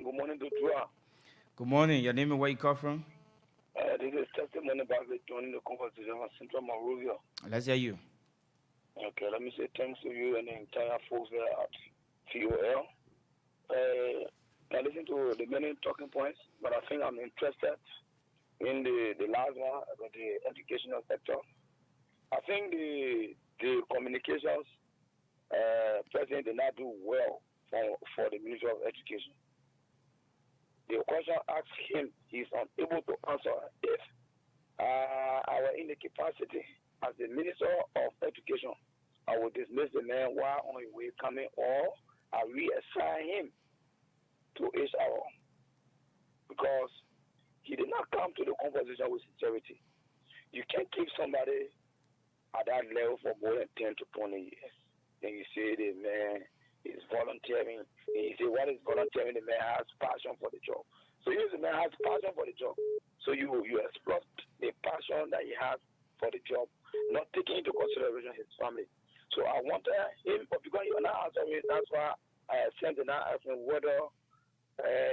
Good morning, Dr. Good morning. Your name and where you come from? This is testimony about joining the conversation of Central Monrovia. Let's hear you. Okay, let me say thanks to you and the entire folks there at VOL. I listen to the many talking points, but I think I'm interested in the last one about the educational sector. I think the communications president did not do well for the Ministry of Education. The question asked him, he's unable to answer if I were in the capacity as the Minister of Education, I would dismiss the man while on his way coming, or I reassign him to HR because he did not come to the conversation with sincerity. You can't keep somebody at that level for more than 10 to 20 years. Then you say the man is volunteering. And you say, what is volunteering? The man has passion for the job. So if the man has passion for the job, so you exploit the passion that he has for the job, not taking into consideration his family. So I wanted him, but because you're not answering me, that's why I sent an asking whether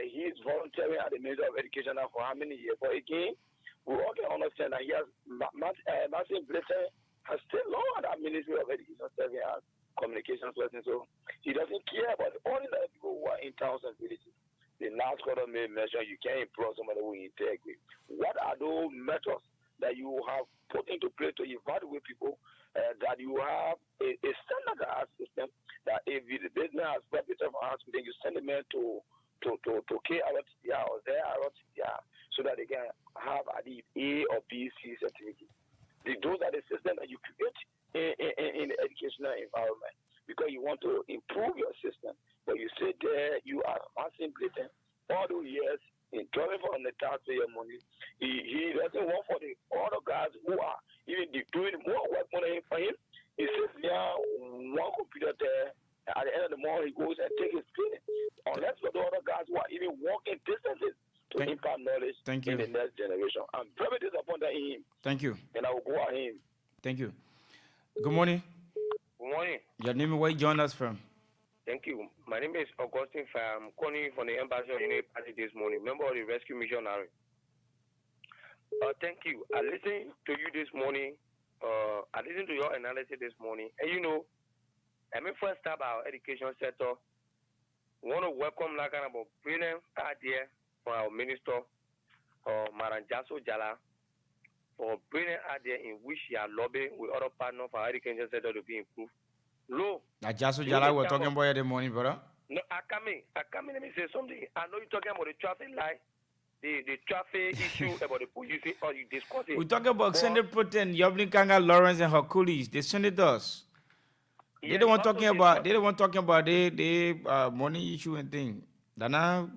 he is volunteering at the Ministry of Education now for how many years. But again, we all can understand that he has Martin Blessing has still long at that Ministry of Education serving as communications person. So he doesn't care about the ordinary people who are in towns and villages. The last quarter made mention you can't employ somebody who integrity. What are those methods that you have put into place to evaluate people that you have a standardized system that if the business has reputation for hospital, then you send the man to KRTR or their RTR so that they can have at least A or B, C certificate. Those are the systems that you create in the educational environment because you want to improve your system. But you sit there, you are amassing Britain all those years in drawing from the taxpayer money. He doesn't want for the other guys who are even doing more work money for him. He sits there, one computer there. At the end of the morning, he goes and takes his training. Unless for the other guys who are even walking distances to impart knowledge in the next generation. I'm very disappointed in him. Thank you. And I will go at him. Thank you. Good morning. Good morning. Your name and where you join us from? Thank you. My name is Augustine Fay. I'm calling from the Embassy of United Party this morning, member of the Rescue Missionary. Thank you. I listened to you this morning. I listened to your analysis this morning. And you know, I mean, first start our education sector. We want to welcome that kind of a brilliant idea from our minister, Madam Jaso Jala, for a brilliant idea in which she are lobbying with other partners for our education sector to be improved. Low. Jaso Jala, we're talking about the morning, brother. No, I come in. Let me say something. I know you're talking about the traffic light, the traffic issue about the police, or you discuss it. We're talking about Senator Putin, Kanga, Lawrence, and her coolies. They sent us. They don't want talking about. They don't want talking about the money issue and thing. Dana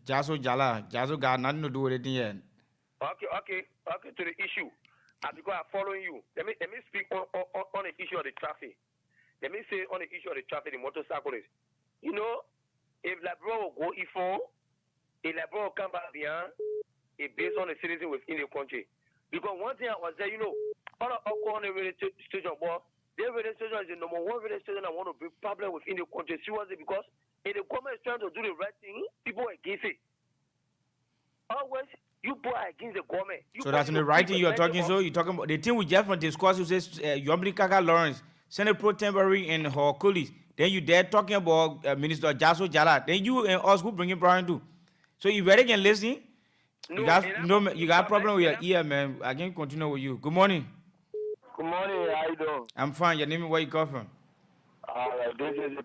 Jaso Jala, Jaso got nothing to do with it yet. Okay. To the issue, because I'm following you. Let me speak on the issue of the traffic. Let me say on the issue of the traffic, the motorcyclists. You know, if Liberia will go E4, if Liberia will come back behind, it's based on the citizen within the country. Because one thing I was there, you know, all on the radio station, but their radio station is the number one radio station I want to bring problem within the country seriously because if the government is trying to do the right thing, people are against it. Always, you boy against the government. So that's in the right thing you're talking. So you're talking about the thing we just from discuss. You says Kanga, Lawrence, Senator Pro Temporary, and her coolies. Then you there talking about Minister Jaso Jala. Then you and us who bring it Brian too. So you better can listen. You got problem with your ear, man. I can continue with you. Good morning. Good morning. How you doing? I'm fine. Your name is where you come from? This is the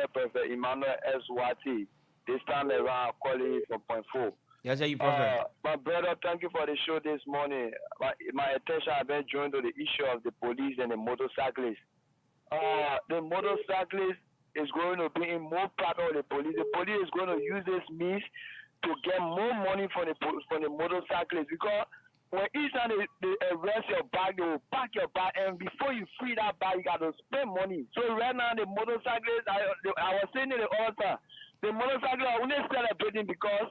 perfect Emmanuel S. Wati. This time around, I'm calling you from Point 4. Yes, sir, you perfect. My brother, thank you for the show this morning. My attention has been drawn to the issue of the police and the motorcyclists. The motorcyclist is going to be in more part of the police. The police is going to use this means to get more money from the motorcyclists because when each time they arrest your bag, they will pack your bag, and before you free that bag, you got to spend money. So right now, the motorcyclists, I was saying in the altar, the motorcyclists are only celebrating because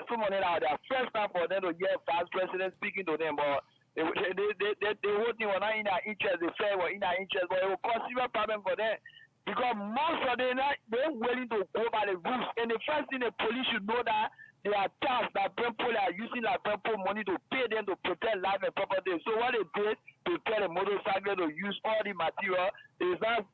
someone had their first time for them to hear vice president speaking to them, but the whole thing was not in their interest. They said it was in their interest, but it will cause serious problem for them. Because most of them they're willing to go by the rules. And the first thing the police should know that they are taxed that people are using like people money to pay them to protect life and property. So what they did to tell the motorcycle to use all the material is that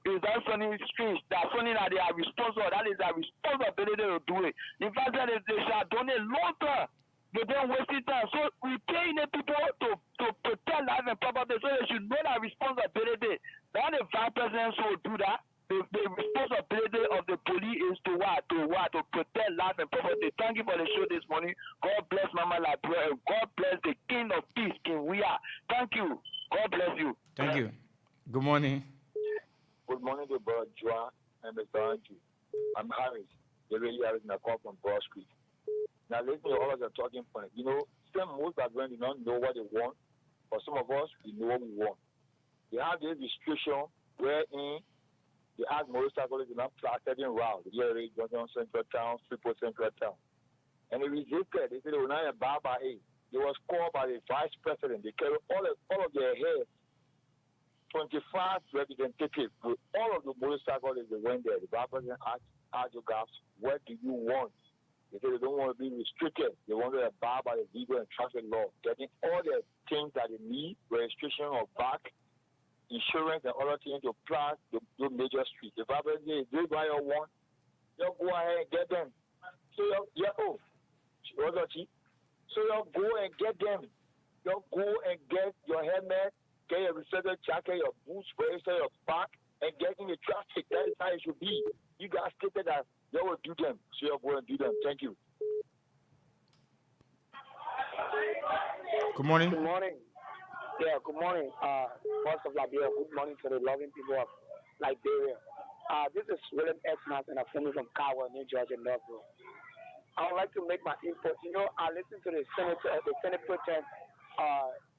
something strange. That's something that they are responsible. That is their responsibility to do it. In fact, they should have done it long term. They don't waste time. So we paying the people to protect life and property. So they should know that responsibility. Not the vice president should do that. The responsibility of the police is to what? To protect life and property. Thank you for the show this morning. God bless Mama Library. God bless the King of Peace, King We Are. Thank you. God bless you. Thank you. Good morning. Good morning to Brother Joa and Mr. Andrew. I'm Harris. The radio Harris, and I come from Broad Street. Now, listen to all of the talking points. You know, some most of them do not know what they want, but some of us, we know what we want. They have this restriction wherein they ask motorcyclists to not fly certain routes. The Johnson Central Town, Freeport Central Town. And they resisted. They said they were not abide by it. They was called by the vice president. They carried all of their heads, 25 representatives with all of the motorcyclists. They went there. The vice president asked you guys, what do you want? They said they don't want to be restricted. They want to abide by the legal and traffic law, getting all the things that they need, registration of back, insurance and other things to apply to major streets. If I say, do what you want, you go ahead and get them. So you go and get them. You go and get your helmet, get your reflector jacket, your boots, register your back, and get in the traffic. That is how it should be. You guys stated that you will do them. So you go and do them. Thank you. Good morning. Good morning. Yeah, good morning. Voice of Liberia. Good morning to the loving people of Liberia. This is William S. Mass, and I'm coming from Kawa, New Jersey, Northville. I would like to make my input. You know, I listened to the Senate Pro Tem,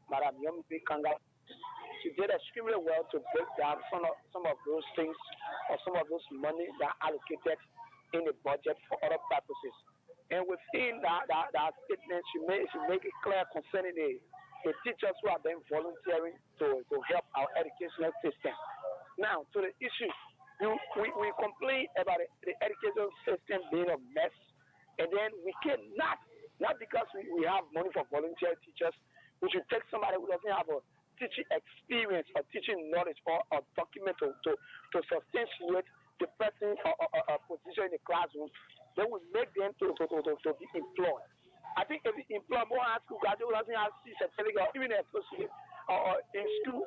Madam Yombi Kanga. She did extremely well to break down some of those things or some of those money that are allocated in the budget for other purposes. And within that statement, she make it clear concerning the teachers who have been volunteering to help our educational system. Now, to the issue, we complain about the educational system being a mess, and then we cannot, not because we have money for volunteer teachers, we should take somebody who doesn't have a teaching experience or teaching knowledge or a document to substantiate the person or position in the classroom, then we make them to be employed. I think if the employer high school graduate doesn't have C certificate or even an associate or in school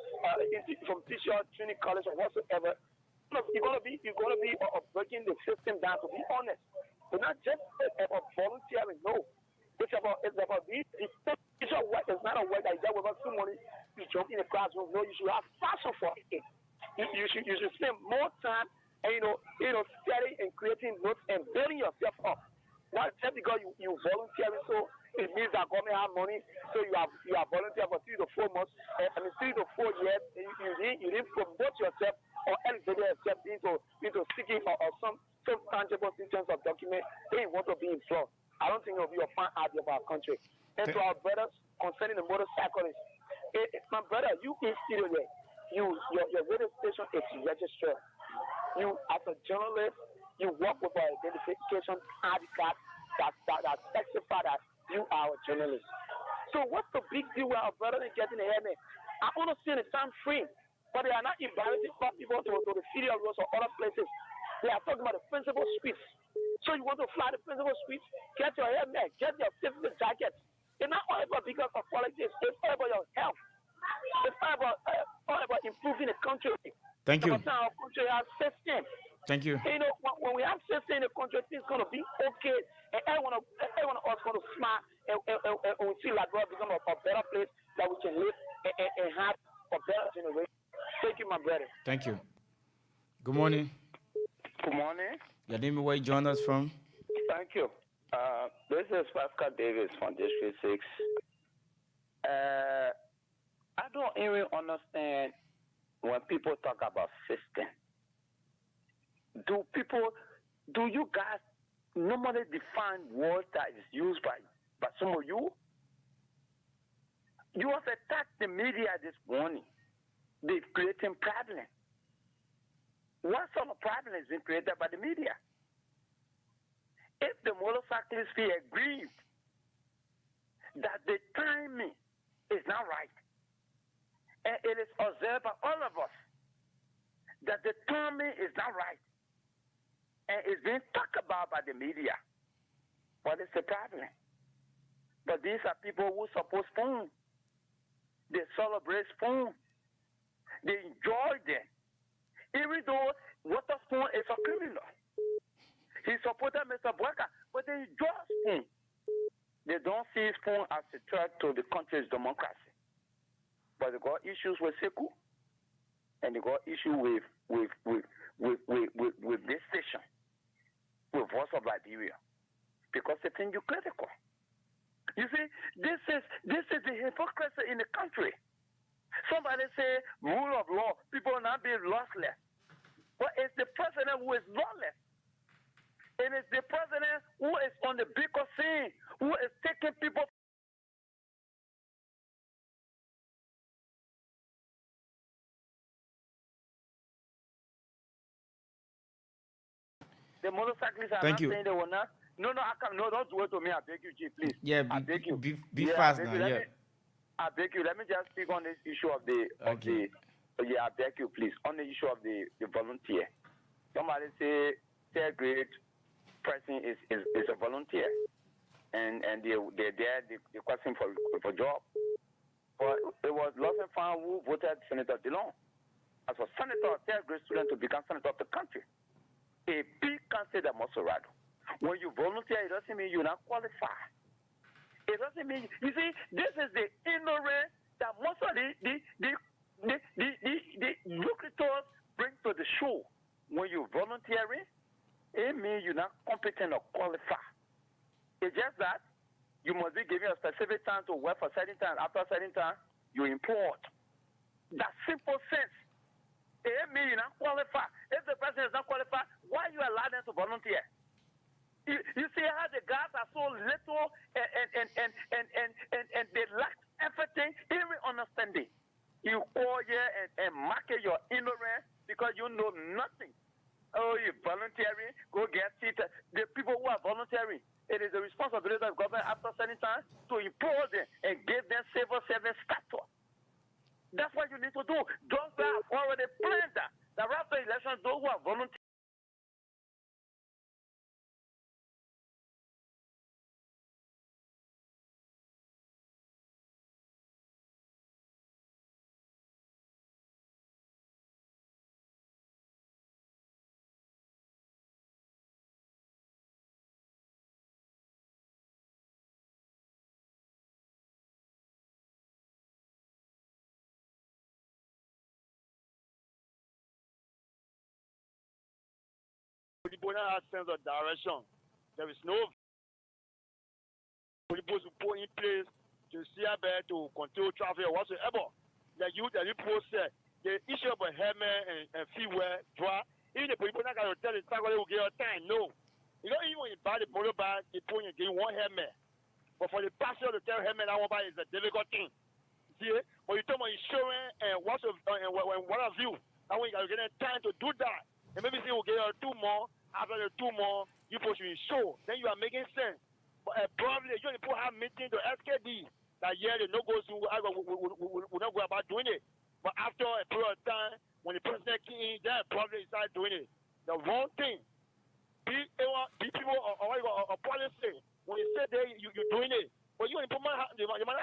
from teacher, junior college or whatsoever, you're gonna be breaking the system down. To be honest, it's not just about volunteering. No, it's about the teacher work. It's not a work that is there without somebody you jump in the classroom. No, you should have passion for it. You should spend more time and studying and creating notes and building yourself up. Not just because you volunteering, so it means that government have money, so you are volunteering for 3 to 4 months, 3 to 4 years, and you didn't promote yourself or elevate yourself into seeking or some tangible systems of document. They want to be employed. I don't think it will be a fine idea for our country. And to our brothers concerning the motorcyclists, my brother, you instituted it. Your radio station is registered. You, as a journalist, you work with an identification ID card that specify that you are a journalist. So what's the big deal with our brother getting a helmet? I understand it's time free, but they are not inviting people to the Federal roads or other places. They are talking about the principal streets. So you want to fly the principal streets? Get your helmet, get your safety jacket. It's not all about because of politics. It's all about your health. It's all about improving the country. Thank you. Our country has system. Thank you. And, when we have system in the country, things going to be okay. And everyone of us going to smile and we see Liberia become a better place that we can live and have a better generation. Thank you, my brother. Thank you. Good morning. Good morning. Your name and where you joined us from? Thank you. This is Pascal Davis from District 6. I don't even understand when people talk about system. Do you guys normally define words that is used by some of you? You have attacked the media this morning. They're creating problems. what sort of problem is being created by the media? If the motorcyclists feel aggrieved that the timing is not right, and it is observed by all of us that the timing is not right, and it's being talked about by the media, what is the problem? But these are people who support spoon. They celebrate spoon. They enjoy them. Even though Waterspoon is a criminal. He supported Mr. Bweka, but they enjoy Spoon. They don't see Spoon as a threat to the country's democracy. But they got issues with Sekou, and they got issues with this station, with Voice of Liberia, because they think you're critical. You see, this is the hypocrisy in the country. Somebody say rule of law, people are not being lawless. But it's the president who is lawless. It is the president who is on the bigger scene, who is taking people. The motorcyclists are Thank not you. saying they will not. No, I can't. No, don't do it to me. I beg you, G, please. Yeah, I beg you. Be Yeah, fast I beg now. you. Let Yeah. me- I beg you. Let me just speak on this issue of the Okay. yeah, I beg you, please. On the issue of the volunteer. Somebody say third grade person is a volunteer, and they're there. They question for job. But it was Lawson Fan who voted Senator Dillon as a senator, a third grade student, to become senator of the country. A big country that Mosorado. When you volunteer, it doesn't mean you're not qualified. It doesn't mean, you see, this is the ignorance that most of the lucrators bring to the show. When you're volunteering, it means you're not competent or qualified. It's just that you must be given a specific time to work for a certain time. After a certain time, you're employed. That simple sense. It means you're not qualified. If the person is not qualified, why you allow them to volunteer? You see how the guys are so little and they lack everything, even understanding. You call here and market your ignorance because you know nothing. Oh, you're volunteering, go get seated. The people who are volunteering, it is the responsibility of government after certain time to employ them and give them civil service status. That's what you need to do. Don't have already planned that. That after elections, those who are volunteering. People don't have sense of direction. There is no people to put in place to see about to control traffic or whatsoever. The youth and the process, the issue of a helmet and feet wear, draw. Even the people not going to tell the tackle will get your time. No. You don't even when you buy the motorbike, they put you get one helmet. But for the passenger to tell helmet I want to buy is a difficult thing. See? But you talk about insurance and what of you, and when you got to get time to do that. And maybe say we'll get two more. After the two more, you supposed to insure. Then you are making sense. But probably you people have meeting to SKD that they no go through. Will not go about doing it. But after a period of time, when the president came in, then probably start doing it. The wrong thing. Be people or policy. When you say that you're doing it, but you might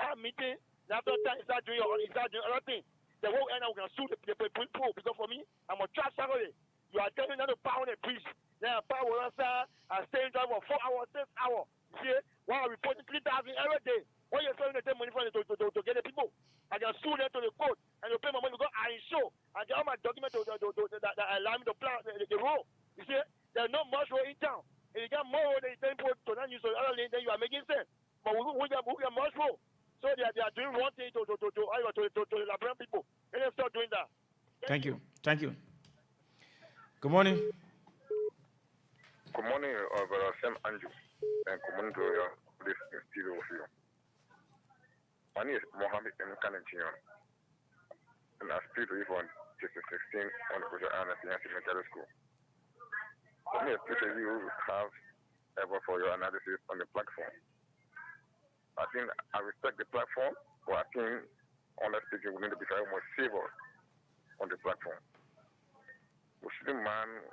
have meeting. After time, you start doing other things. The whole end we can sue the people because for me, I'm a trust salary. You are telling them to pound a priest. Then a power will answer and stay in drive for 4 hours, 6 hours. You see, while reporting 3,000 every day. When you're selling the money for to get the people, I can sue them to the court and you pay my money because I insure and get all my documents that allow me to plan the road. You see, there's no much road in town. If you got more road than you tell people to not use the other lane, then you are making sense. But we got much road. So they are doing wrong thing to the Liberian people. And they start doing that. Thank you. Good morning. Good morning, Brother Sam Andrew, and good morning to your listening studio of you. My name is Mohammed M. Kanentian, and I speak to you from which is a 16 on the Kuja and Elementary School. For me, especially you have ever for your analysis on the platform. I think I respect the platform, but I think, honestly speaking, we need to be very more civil on the platform. We shouldn't mind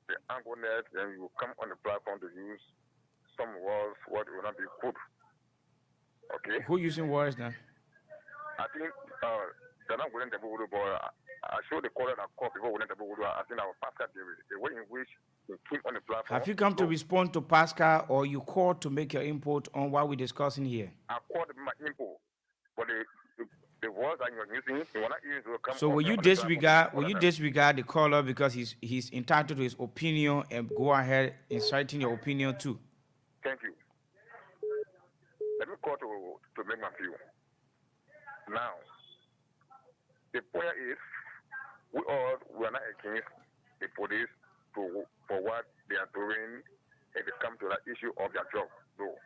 the angle net, and you come on the platform to use some words what will not be good. Okay? Who using words then? I think they're not willing to be good, but I show the color that call people willing to be good. I think our Pascal the way in which they came on the platform. Have you come to respond to Pascal, or you called to make your input on what we're discussing here? I called my input, but the words that you're using, you want to use will come. So will you disregard the caller because he's entitled to his opinion and go ahead inciting your opinion too? Thank you. Let me call to make my view. Now, the point is, we are not against the police for what they are doing if it comes to that issue of their job, though.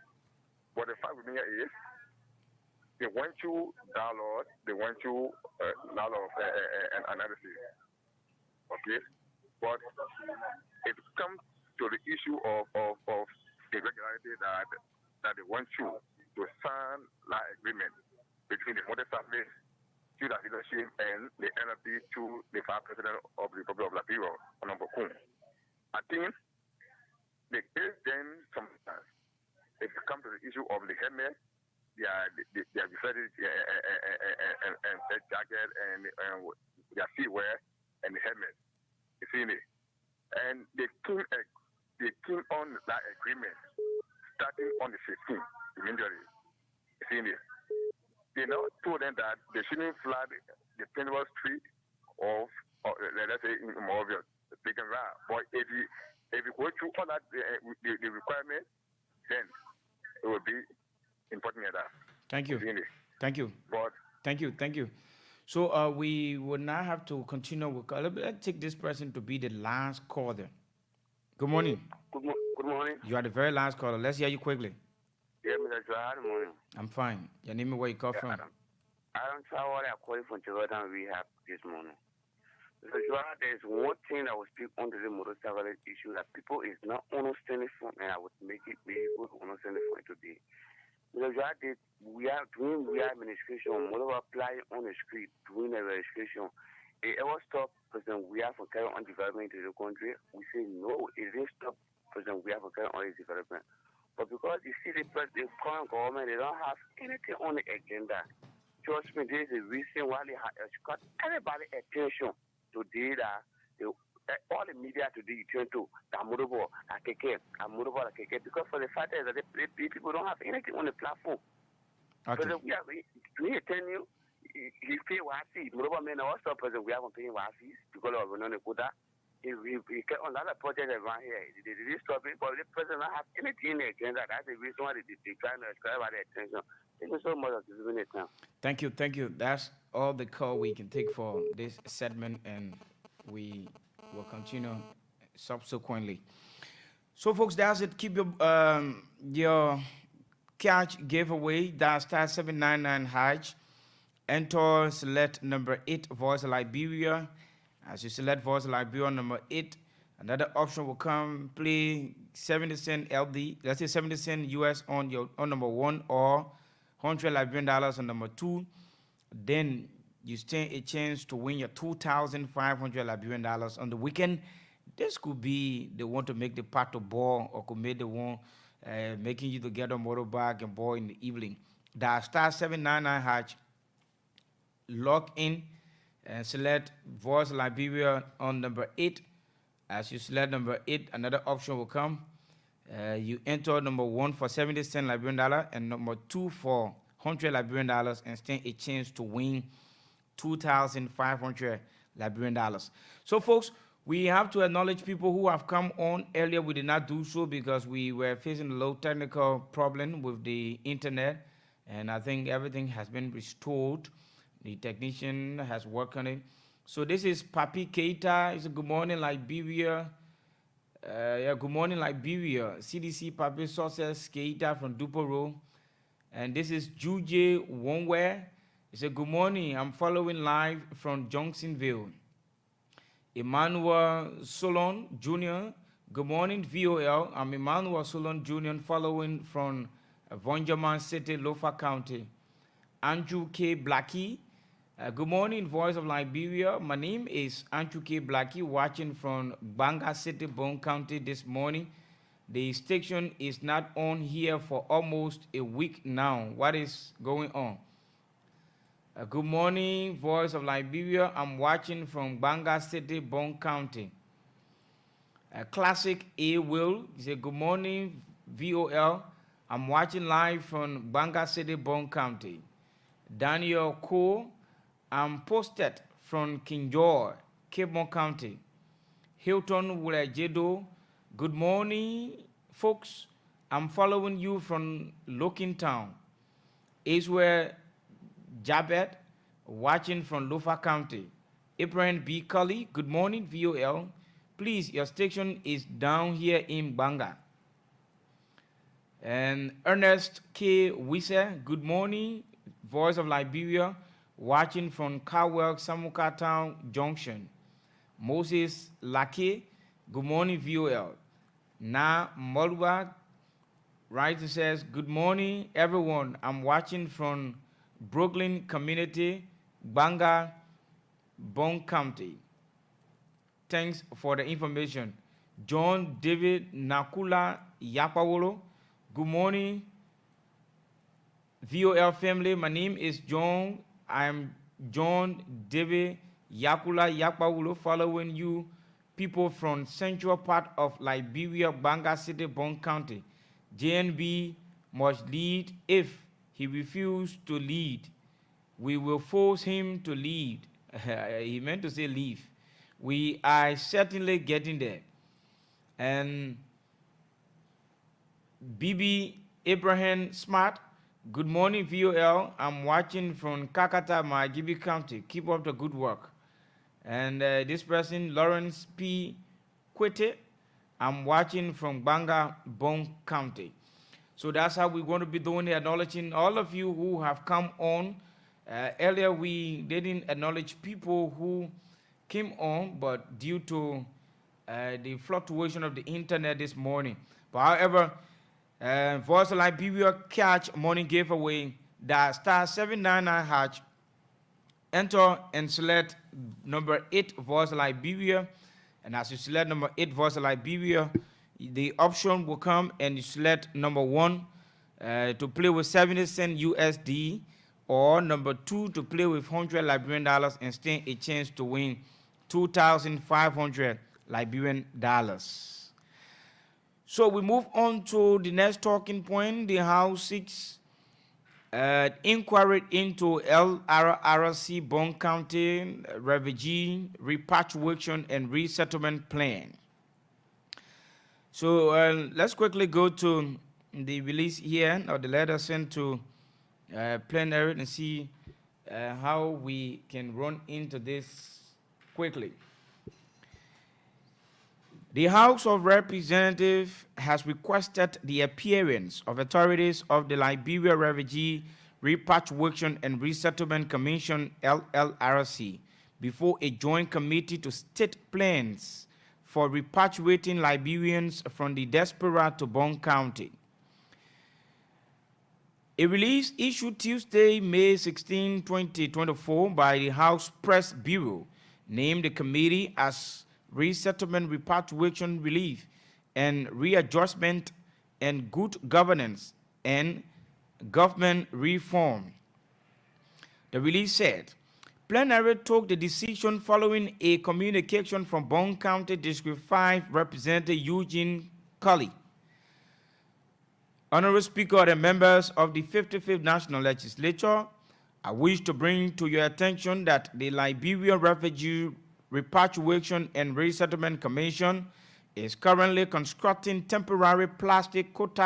But the fact with me is, they want you download, they want you a lot of an analysis, okay? But it comes to the issue of irregularity that they want you to sign that agreement between the mother service to the leadership and the NLP to the Vice President of the Republic of Liberia, Honorable Kun. I think the case then sometimes, if it comes to the issue of the helmet, they are decided and jacket and their feet wear and the helmet. You see it? And they came on that agreement starting on the 15th immediately. You see it? They now told them that they shouldn't fly the Penwell Street of let's say in Moravia, they can ride. But if you go through all that the requirement, then it will be important at that. Thank you. Thank you. But thank you. So we will now have to continue with. Let's take this person to be the last caller. Good morning. Good morning. You are the very last caller. Let's hear you quickly. Yeah, Mr. Good morning. I'm fine. Your name and where you call from? I don't know what I'm calling from Jordan Rehab this morning. Mr. There's one thing I will speak on the motorcycle issue that people is not understanding from, and I would make it very good to understand for today. Because we are doing administration, whatever apply on the street, doing the registration. It ever stop President we have for carry on development in the country? We say no, it didn't stop President we have for carry on his development. But because you see the current government, they don't have anything on the agenda. Trust me, there is a reason why they have got everybody's attention today that all the media today turn to Amurabo, Akeke, because for the fact is that the people don't have anything on the platform. Okay. Because we are telling you, he pay Wasi, Muruba men also present, we haven't paid Wasi because of the quota. He get on another project around here. They did stop it, but the president don't have anything in the agenda. That's the reason why they trying to describe our attention. Thank you so much for giving it now. Thank you. That's all the call we can take for this segment, and we will continue subsequently. So, folks, that's it. Keep your catch giveaway. That's star 799 hash. Enter select number 8 Voice of Liberia. As you select Voice of Liberia number 8, another option will come. Play 70 cent LD. Let's say 70 cent US on number 1 or $100 Liberian on number 2. Then you stand a chance to win your 2,500 Liberian dollars on the weekend. This could be the one to make the part of ball, or could make the one making you to get a motorbike and ball in the evening. That's star 799 hash. Log in and select Voice Liberia on number 8. As you select number 8, another option will come. You enter number 1 for 70 cent Liberian dollar and number 2 for $100 Liberian and stand a chance to win 2,500 Liberian dollars. So, folks, we have to acknowledge people who have come on earlier. We did not do so because we were facing a low technical problem with the internet, and I think everything has been restored. The technician has worked on it. So this is Papi Keita. It's a Good Morning Liberia. Good Morning Liberia. CDC Papi Sources Keita from Duporo. And this is Juje Wongwe. He said, good morning. I'm following live from Johnsonville. Emmanuel Solon Jr. Good morning, VOL. I'm Emmanuel Solon Jr. following from Vonjaman City, Lofa County. Andrew K. Blackie. Good morning, Voice of Liberia. My name is Andrew K. Blackie, watching from Banga City, Bone County this morning. The station is not on here for almost a week now. What is going on? Good morning, Voice of Liberia. I'm watching from Banga City, Bone County. Classic A. Will. He said, good morning, VOL. I'm watching live from Banga City, Bone County. Daniel Cole. I'm posted from King George, Cape Mo County. Hilton Wulajedo. Good morning, folks. I'm following you from Looking Town. Israel Jabet, watching from Lofa County. Ibrahim B. Cully, good morning, VOL. Please, your station is down here in Banga. And Ernest K. Wisse, good morning, Voice of Liberia, watching from Cowell, Samuka Town Junction. Moses Lake, good morning, VOL. Na Molwa, writer says, good morning, everyone. I'm watching from Brooklyn Community, Banga, Bone County. Thanks for the information. John David Nakula Yapawolo. Good morning, VOL family. My name is John. I'm John David Yakula Yapawolo, following you people from central part of Liberia, Banga City, Bone County. JNB must lead. If he refuses to lead, we will force him to lead. He meant to say leave. We are certainly getting there. And Bibi Abraham Smart, good morning, VOL. I'm watching from Kakata, Majibi County. Keep up the good work. And this person, Lawrence P. Kwete, I'm watching from Banga, Bone County. So that's how we're going to be doing it, acknowledging all of you who have come on. Earlier, we didn't acknowledge people who came on, but due to the fluctuation of the internet this morning. But however, Voice of Liberia catch morning giveaway, that star 799 hatch, enter and select number 8 Voice of Liberia. And as you select number 8 Voice of Liberia, the option will come and you select number 1 to play with 70 cents USD, or number 2 to play with 100 Liberian dollars and stand a chance to win 2,500 Liberian dollars. So we move on to the next talking point. The House seeks inquiry into LRRC Bone County refugee repatriation and resettlement plan. So let's quickly go to the release here, or the letter sent to plenary, and see how we can run into this quickly. The House of Representatives has requested the appearance of authorities of the Liberia Refugee Repatriation and Resettlement Commission, LLRC, before a joint committee to state plans for repatriating Liberians from the diaspora to Bone County. A release issued Tuesday, May 16, 2024 by the House Press Bureau named the committee as Resettlement, Repatriation, Relief, and Readjustment, and Good Governance and Government Reform. The release said, plenary took the decision following a communication from Bone County District 5 Representative Eugene Cully. Honorable Speaker and members of the 55th National Legislature, I wish to bring to your attention that the Liberia Refugee Repatriation and Resettlement Commission is currently constructing temporary plastic coat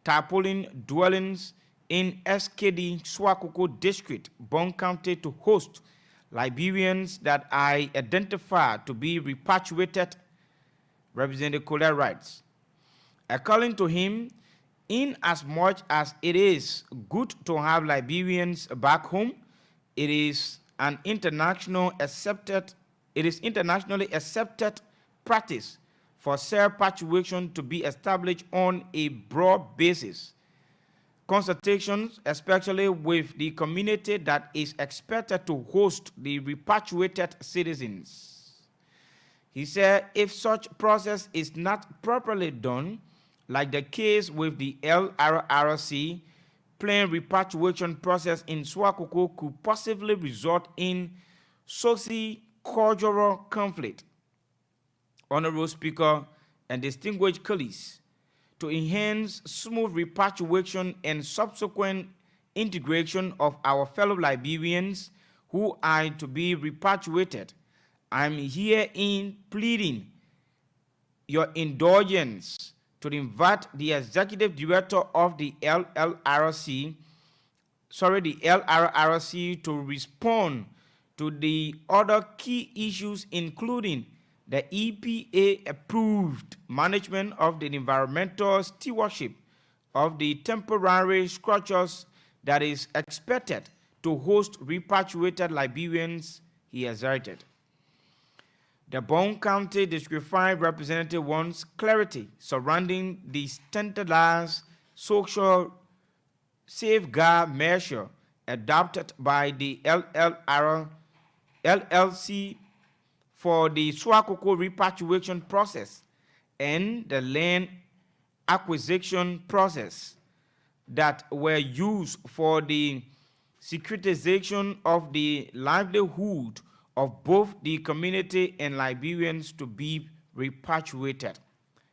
tarpaulin dwellings in SKD Swakoko District, Bone County, to host Liberians that I identify to be repatriated, Representative Kohler writes. According to him, In as much as it is good to have Liberians back home, it is internationally accepted practice for self-perpetuation to be established on a broad basis. Consultations, especially with the community that is expected to host the repatriated citizens. He said if such process is not properly done, like the case with the LRRC, plain repatriation process in Swakoko could possibly result in socio-cultural conflict. Honorable Speaker and distinguished colleagues, to enhance smooth repatriation and subsequent integration of our fellow Liberians who are to be repatriated, I'm herein pleading your indulgence to invite the executive director of the LRRC to respond to the other key issues, including the EPA-approved management of the environmental stewardship of the temporary structures that is expected to host repatriated Liberians, he asserted. The Bone County District 5 representative wants clarity surrounding the standardized social safeguard measure adopted by the LLC for the Swakoko repatriation process and the land acquisition process that were used for the securitization of the livelihood of both the community and Liberians to be repatriated.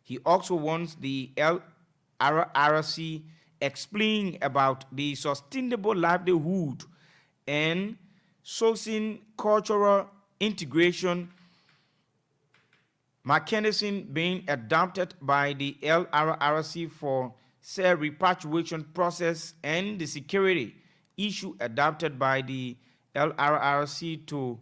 He also wants the LRRC explain about the sustainable livelihood and socio-cultural integration mechanism being adopted by the LRRC for said repatriation process and the security issue adopted by the LRRC to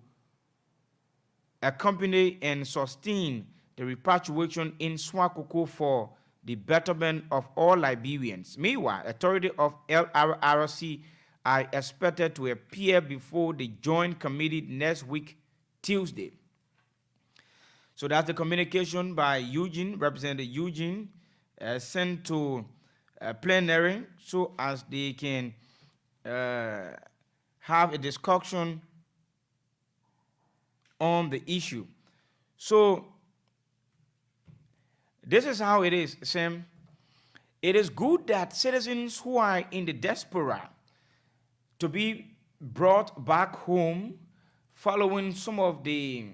accompany and sustain the repatriation in Swakoko for the betterment of all Liberians. Meanwhile, authority of LRRC are expected to appear before the Joint Committee next week, Tuesday. So that's the communication by Eugene, Representative Eugene, sent to plenary so as they can have a discussion on the issue. So this is how it is, Sam. It is good that citizens who are in the diaspora to be brought back home following some of the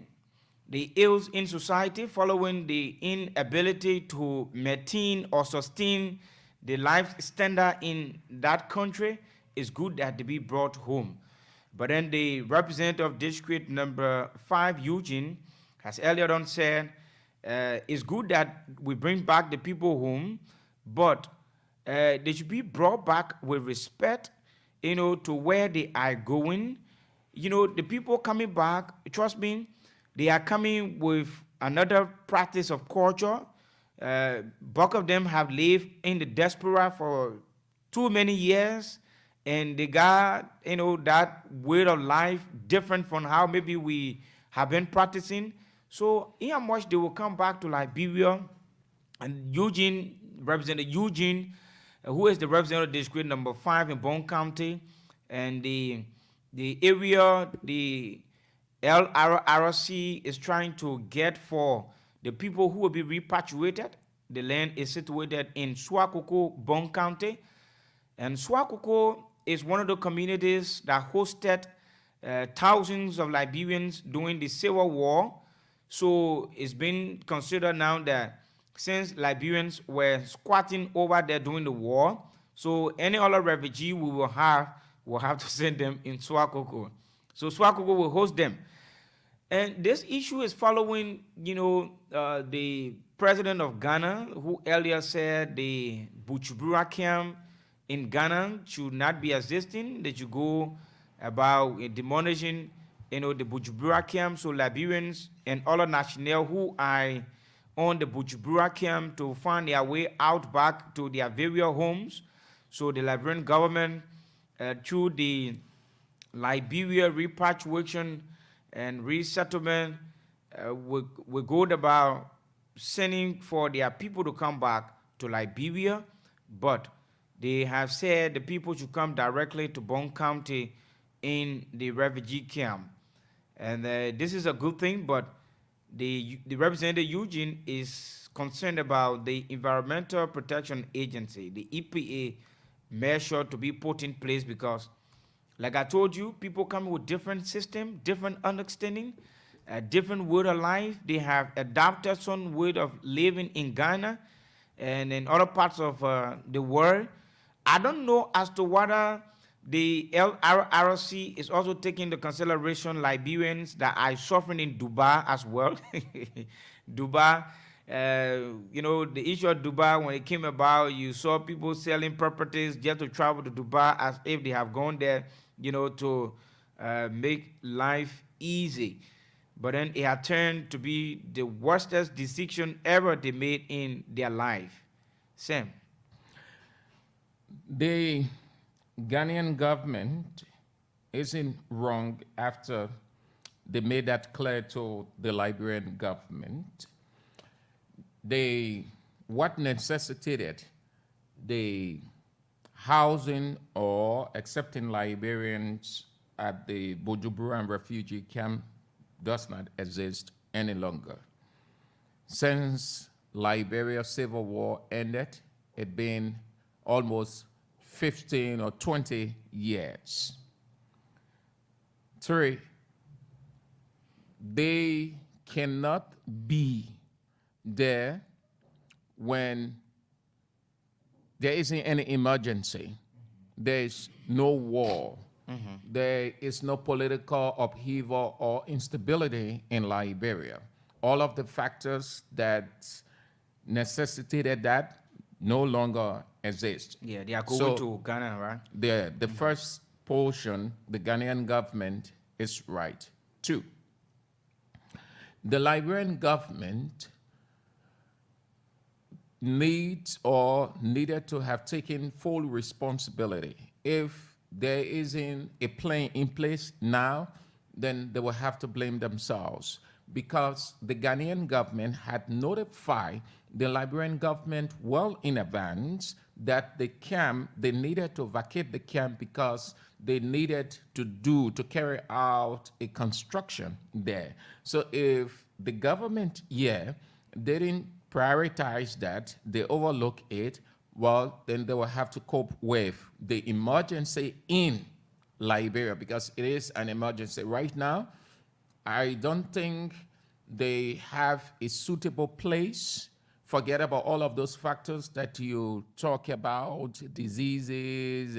ills in society, following the inability to maintain or sustain the life standard in that country. It's good that they be brought home. But then the representative of district number 5, Eugene, has earlier on said, it's good that we bring back the people home, but they should be brought back with respect, to where they are going. The people coming back, trust me, they are coming with another practice of culture. Bulk of them have lived in the diaspora for too many years, and they got, that way of life different from how maybe we have been practicing. So in how much they will come back to Liberia, and Eugene, Representative Eugene, who is the representative of district number 5 in Bone County, and the area the LRRC is trying to get for the people who will be repatriated. The land is situated in Swakoko, Bone County, and Swakoko is one of the communities that hosted thousands of Liberians during the Civil War. So it's been considered now that since Liberians were squatting over there during the war, so any other refugee we will have to send them in Swakoko. So Swakoko will host them. And this issue is following, the president of Ghana, who earlier said the Bujumbura camp in Ghana should not be existing. They should go about demolishing, the Bujumbura camp, so Liberians and other nationals who are on the Bujumbura camp to find their way out back to their various homes. So the Liberian government, through the Liberia repatriation and resettlement, we go about sending for their people to come back to Liberia, but they have said the people should come directly to Bone County in the refugee camp. And this is a good thing, but the representative Eugene is concerned about the Environmental Protection Agency, the EPA measure to be put in place because, like I told you, people come with different system, different understanding, different way of life. They have adopted some way of living in Ghana and in other parts of the world. I don't know as to whether the LRRC is also taking into consideration Liberians that are suffering in Dubai as well. Dubai, the issue of Dubai, when it came about, you saw people selling properties just to travel to Dubai as if they have gone there, to make life easy. But then it had turned to be the worstest decision ever they made in their life. Sam. The Ghanaian government isn't wrong after they made that clear to the Liberian government. What necessitated the housing or accepting Liberians at the Bujumbura refugee camp does not exist any longer. Since Liberia's civil war ended, it's been almost 15 or 20 years. 3, they cannot be there when there isn't any emergency. There is no war. There is no political upheaval or instability in Liberia. All of the factors that necessitated that no longer exist. Yeah, they are going to Ghana, right? The first portion, the Ghanaian government is right. 2, the Liberian government needed to have taken full responsibility. If there isn't a plan in place now, then they will have to blame themselves because the Ghanaian government had notified the Liberian government well in advance that they needed to vacate the camp because they needed to carry out a construction there. So if the government didn't prioritize that, they overlook it, well, then they will have to cope with the emergency in Liberia because it is an emergency. Right now, I don't think they have a suitable place. Forget about all of those factors that you talk about, diseases,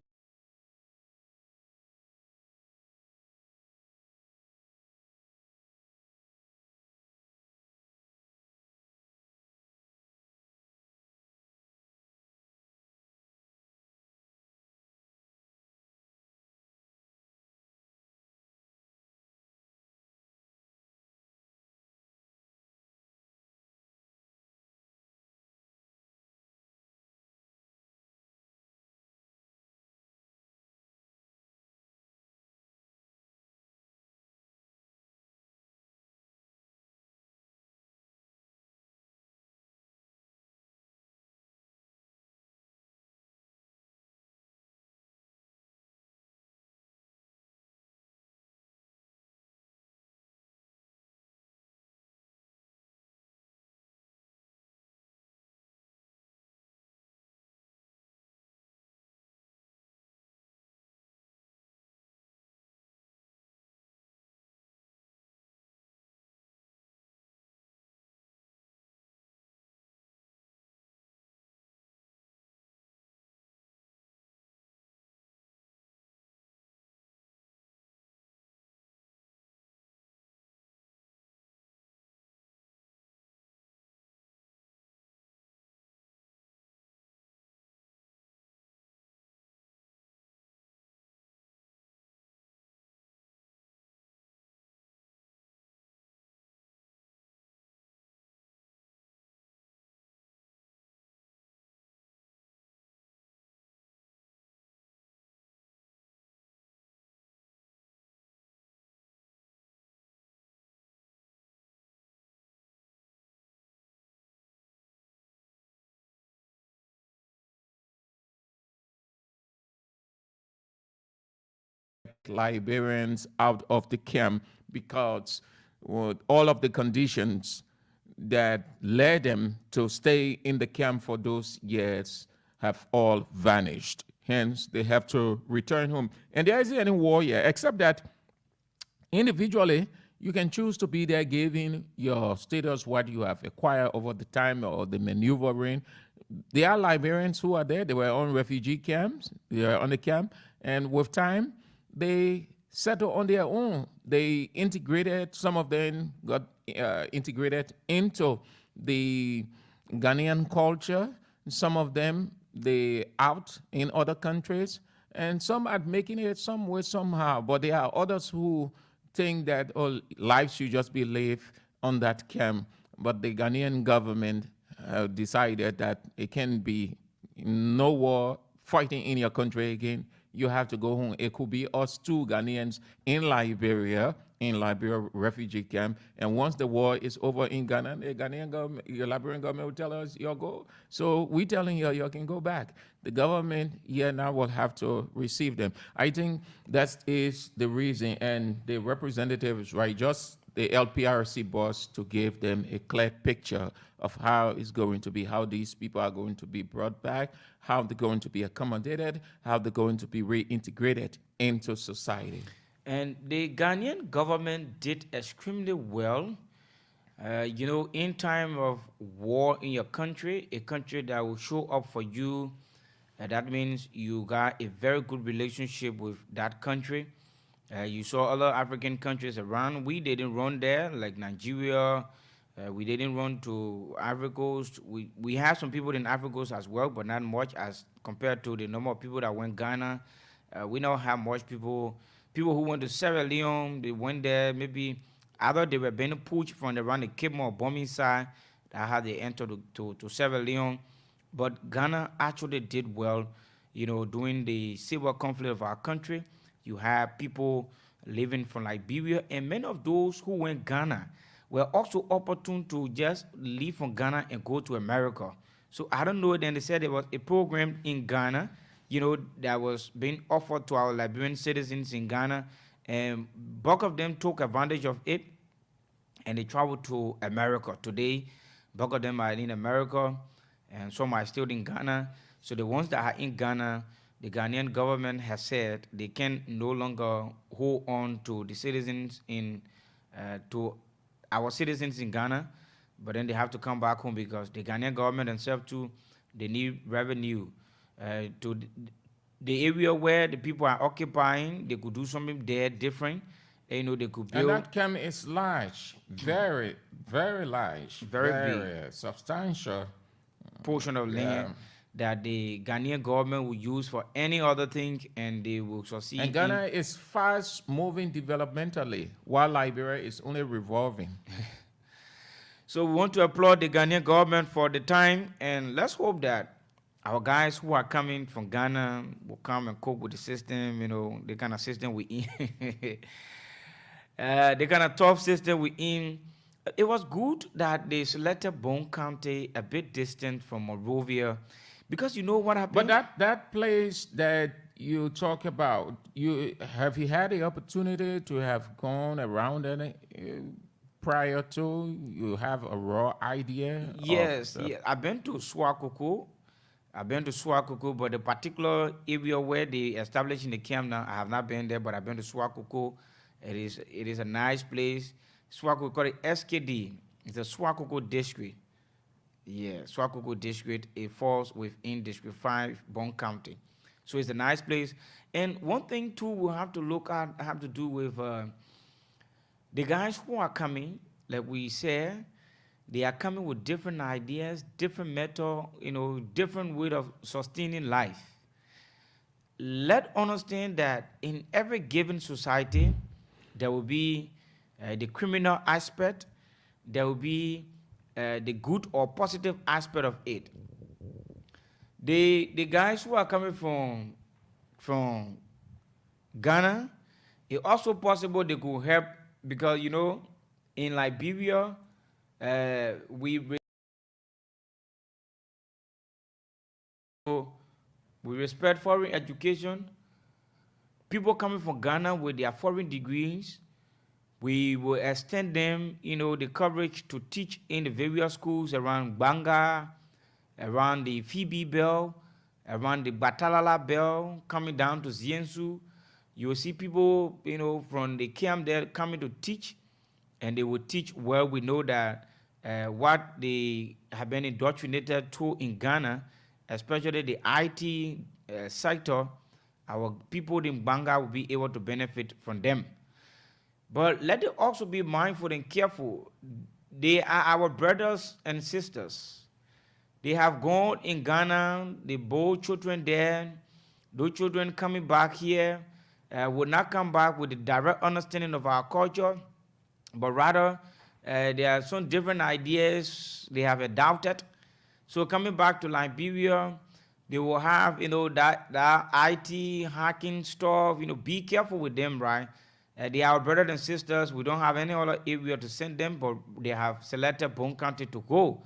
Liberians out of the camp because all of the conditions that led them to stay in the camp for those years have all vanished. Hence, they have to return home. And there isn't any war here, except that individually, you can choose to be there given your status, what you have acquired over the time or the maneuvering. There are Liberians who are there. They were on refugee camps. They are on the camp. And with time, they settled on their own. They integrated, some of them got integrated into the Ghanaian culture. Some of them, they out in other countries. And some are making it some way, somehow. But there are others who think that life should just be lived on that camp. But the Ghanaian government decided that it can be no war fighting in your country again. You have to go home. It could be us two Ghanaians in Liberia refugee camp. And once the war is over in Ghana, the Ghanaian government, the Liberian government will tell us, you go. So we telling you, you can go back. The government here now will have to receive them. I think that is the reason, and the representative is right, just the LPRC boss to give them a clear picture of how it's going to be, how these people are going to be brought back, how they're going to be accommodated, how they're going to be reintegrated into society. And the Ghanaian government did extremely well. In time of war in your country, a country that will show up for you, that means you got a very good relationship with that country. You saw other African countries around. We didn't run there, like Nigeria. We didn't run to Ivory Coast. We have some people in Ivory Coast as well, but not much as compared to the number of people that went Ghana. We don't have much people who went to Sierra Leone. They went there, maybe either they were being pushed from around the Cape More bombing side, that how they entered to Sierra Leone. But Ghana actually did well, during the civil conflict of our country. You have people living from Liberia, and many of those who went Ghana were also opportune to just leave from Ghana and go to America. So I don't know, then they said there was a program in Ghana, that was being offered to our Liberian citizens in Ghana, and bulk of them took advantage of it, and they traveled to America. Today, bulk of them are in America, and some are still in Ghana. So the ones that are in Ghana, the Ghanaian government has said they can no longer hold on to the citizens to our citizens in Ghana, but then they have to come back home because the Ghanaian government themselves too, they need revenue. To the area where the people are occupying, they could do something there different. They could build. And that camp is large, very, very large, very big, substantial portion of land that the Ghanaian government will use for any other thing, and they will succeed. And Ghana is fast moving developmentally, while Liberia is only revolving. So we want to applaud the Ghanaian government for the time, and let's hope that our guys who are coming from Ghana will come and cope with the system, the kind of system we in. The kind of tough system we in. It was good that they selected Bone County a bit distant from Monrovia, because you know what happened? But that place that you talk about, have you had the opportunity to have gone around it prior to? You have a raw idea? Yes, I've been to Swakoko. But the particular area where they established in the camp now, I have not been there, but I've been to Swakoko. It is a nice place. Swakoko, called it SKD. It's a Swakoko district. Yeah, Swakoko district. It falls within District 5, Bone County. So it's a nice place. And one thing too we'll have to look at, have to do with the guys who are coming, like we said, they are coming with different ideas, different method, different way of sustaining life. Let's understand that in every given society, there will be the criminal aspect, there will be the good or positive aspect of it. The guys who are coming from Ghana, it's also possible they could help because in Liberia, we respect foreign education. people coming from Ghana with their foreign degrees, we will extend them, the coverage to teach in the various schools around Banga, around the Phoebe Bell, around the Batalala Bell, coming down to Ziensu. You will see people, from the camp there coming to teach, and they will teach well. We know that what they have been indoctrinated to in Ghana, especially the IT sector, our people in Banga will be able to benefit from them. But let it also be mindful and careful. They are our brothers and sisters. They have gone in Ghana, they bore children there. Those children coming back here will not come back with a direct understanding of our culture, but rather there are some different ideas they have adopted. So coming back to Liberia, they will have, that IT hacking stuff. Be careful with them, right? They are our brothers and sisters. We don't have any other area to send them, but they have selected Bone County to go.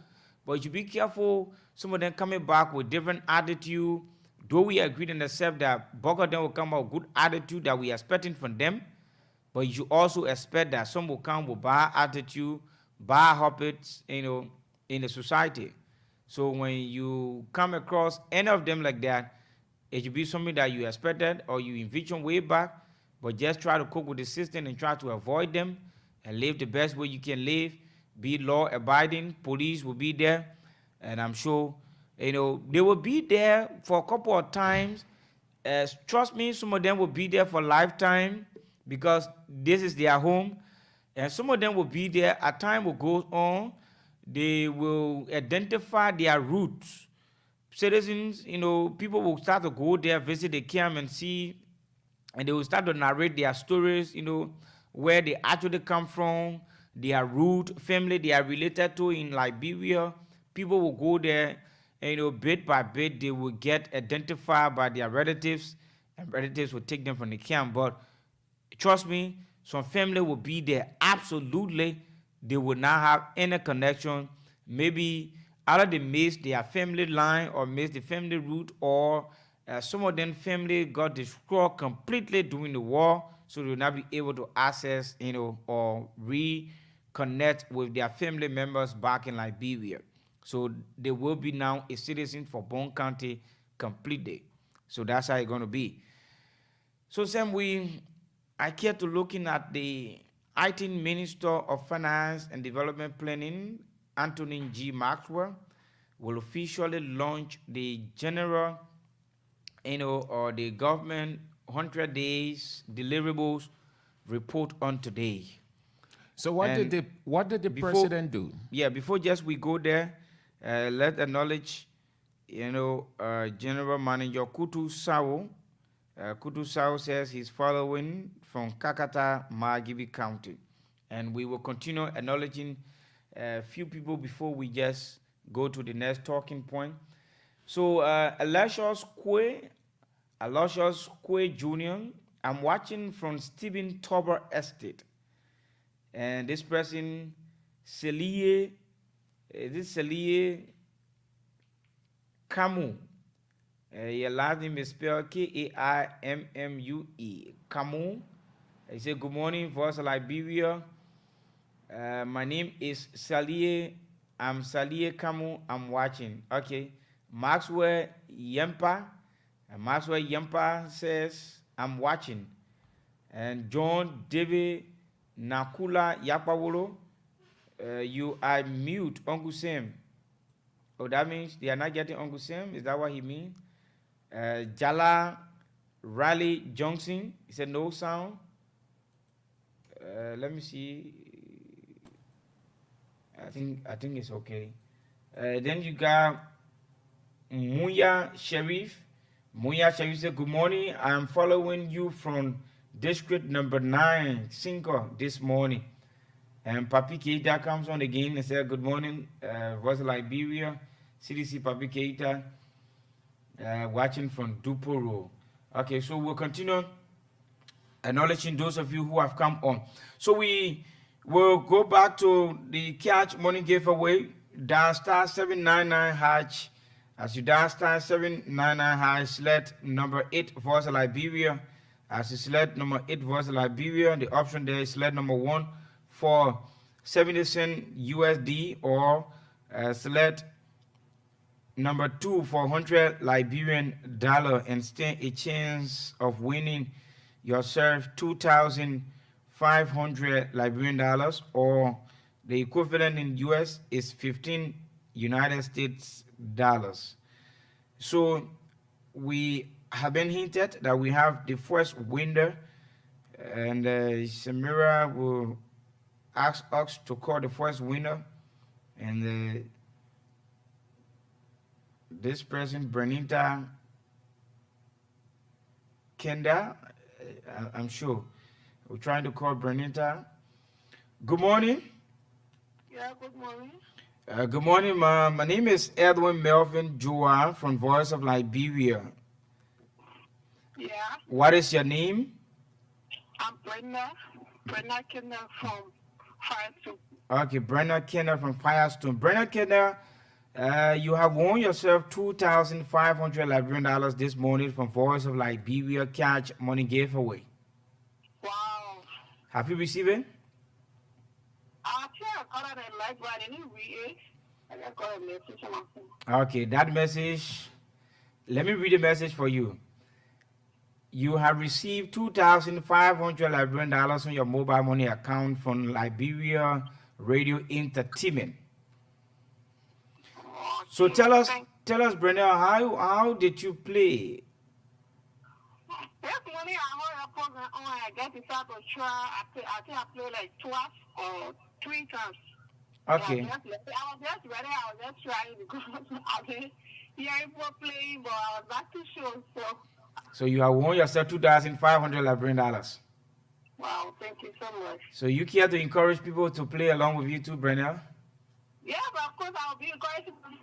But you be careful. Some of them coming back with different attitude. Though we agreed and accept that both of them will come out with good attitude that we are expecting from them, but you also expect that some will come with bad attitude, bad habits, in the society. So when you come across any of them like that, it should be something that you expected or you envisioned way back, but just try to cope with the system and try to avoid them and live the best way you can live. Be law-abiding. Police will be there, and I'm sure, they will be there for a couple of times. Trust me, some of them will be there for a lifetime because this is their home, and some of them will be there. As time will go on, they will identify their roots. Citizens, people will start to go there, visit the camp and see, and they will start to narrate their stories, where they actually come from, their root family they are related to in Liberia. People will go there, and bit by bit they will get identified by their relatives, and relatives will take them from the camp. But trust me, some family will be there. Absolutely, they will not have any connection. Maybe either they miss their family line or miss the family root, or some of them family got destroyed completely during the war, so they will not be able to access, or reconnect with their family members back in Liberia. So they will be now a citizen for Bone County completely. So that's how it's going to be. So Sam, I care to looking at the acting Minister of Finance and Development Planning, Anthony G. Maxwell, will officially launch the general, or the government 100 days deliverables report on today. So what did the president do? Yeah, before just we go there, let's acknowledge, General Manager Kutu Sawo. Kutu Sawo says he's following from Kakata, Margibi County. And we will continue acknowledging a few people before we just go to the next talking point. So, Aloysius Kwe Jr., I'm watching from Stephen Tober Estate. And this person, Celie Kamu. Your last name is spelled Kaimmue. Kamu. He said, good morning, Voice of Liberia. My name is Salie. I'm Salie Kamu. I'm watching. Okay. Maxwell Yempa. And Maxwell Yempa says, I'm watching. And John David Nakula Yapawolo, you are mute, Uncle Sam. Oh, that means they are not getting Uncle Sam? Is that what he means? Jala Riley Johnson, he said no sound. Let me see. I think it's okay. Then you got Muya Sharif. Muya Sharif said, good morning. I'm following you from district number 9, Cinco, this morning. And Papi Keita comes on again and said, good morning, Voice of Liberia, CDC Papi Keita, watching from Duporo. Okay, so we'll continue acknowledging those of you who have come on. So we will go back to the catch morning giveaway, dial star 799 hatch. As you dial star 799 hash, select number 8 Voice of Liberia. As you select number 8 versus Liberia, the option there is select number 1 for 70 cent USD, or select number 2 for 100 Liberian dollar and stand a chance of winning yourself 2,500 Liberian dollars, or the equivalent in US is 15 United States dollars. So we have been hinted that we have the first winner, and Samira will ask us to call the first winner, and this person, Bernita Kenda, I'm sure. We're trying to call Bernita. Good morning. Yeah, good morning. Good morning, ma'am. My name is Edwin Melvin Joa from Voice of Liberia. Yeah, What is your name? I'm Brenda Kinder from Firestone. Okay, Brenda Kenner from Firestone. Brenda Kenner, you have won yourself 2,500 Liberian dollars this morning from Voice of Liberia Catch Money Giveaway. Wow. Have you received it? Actually, I got it in live, but I didn't read it. I just got a message on my phone. Okay, that message, let me read the message for you. You have received 2,500 Liberian dollars on your mobile money account from Liberia Radio Entertainment. So tell us, Brenda, how did you play? This morning I heard a program on. I just decided to try. I think I played like twice or 3 times. Okay. I was just ready. I was just trying because I've been hearing people playing, but I was not too sure. So you have won yourself 2,500 Liberian dollars. Wow, thank you so much. So you care to encourage people to play along with you too, Brenda? Yeah, but of course I'll be encouraging people.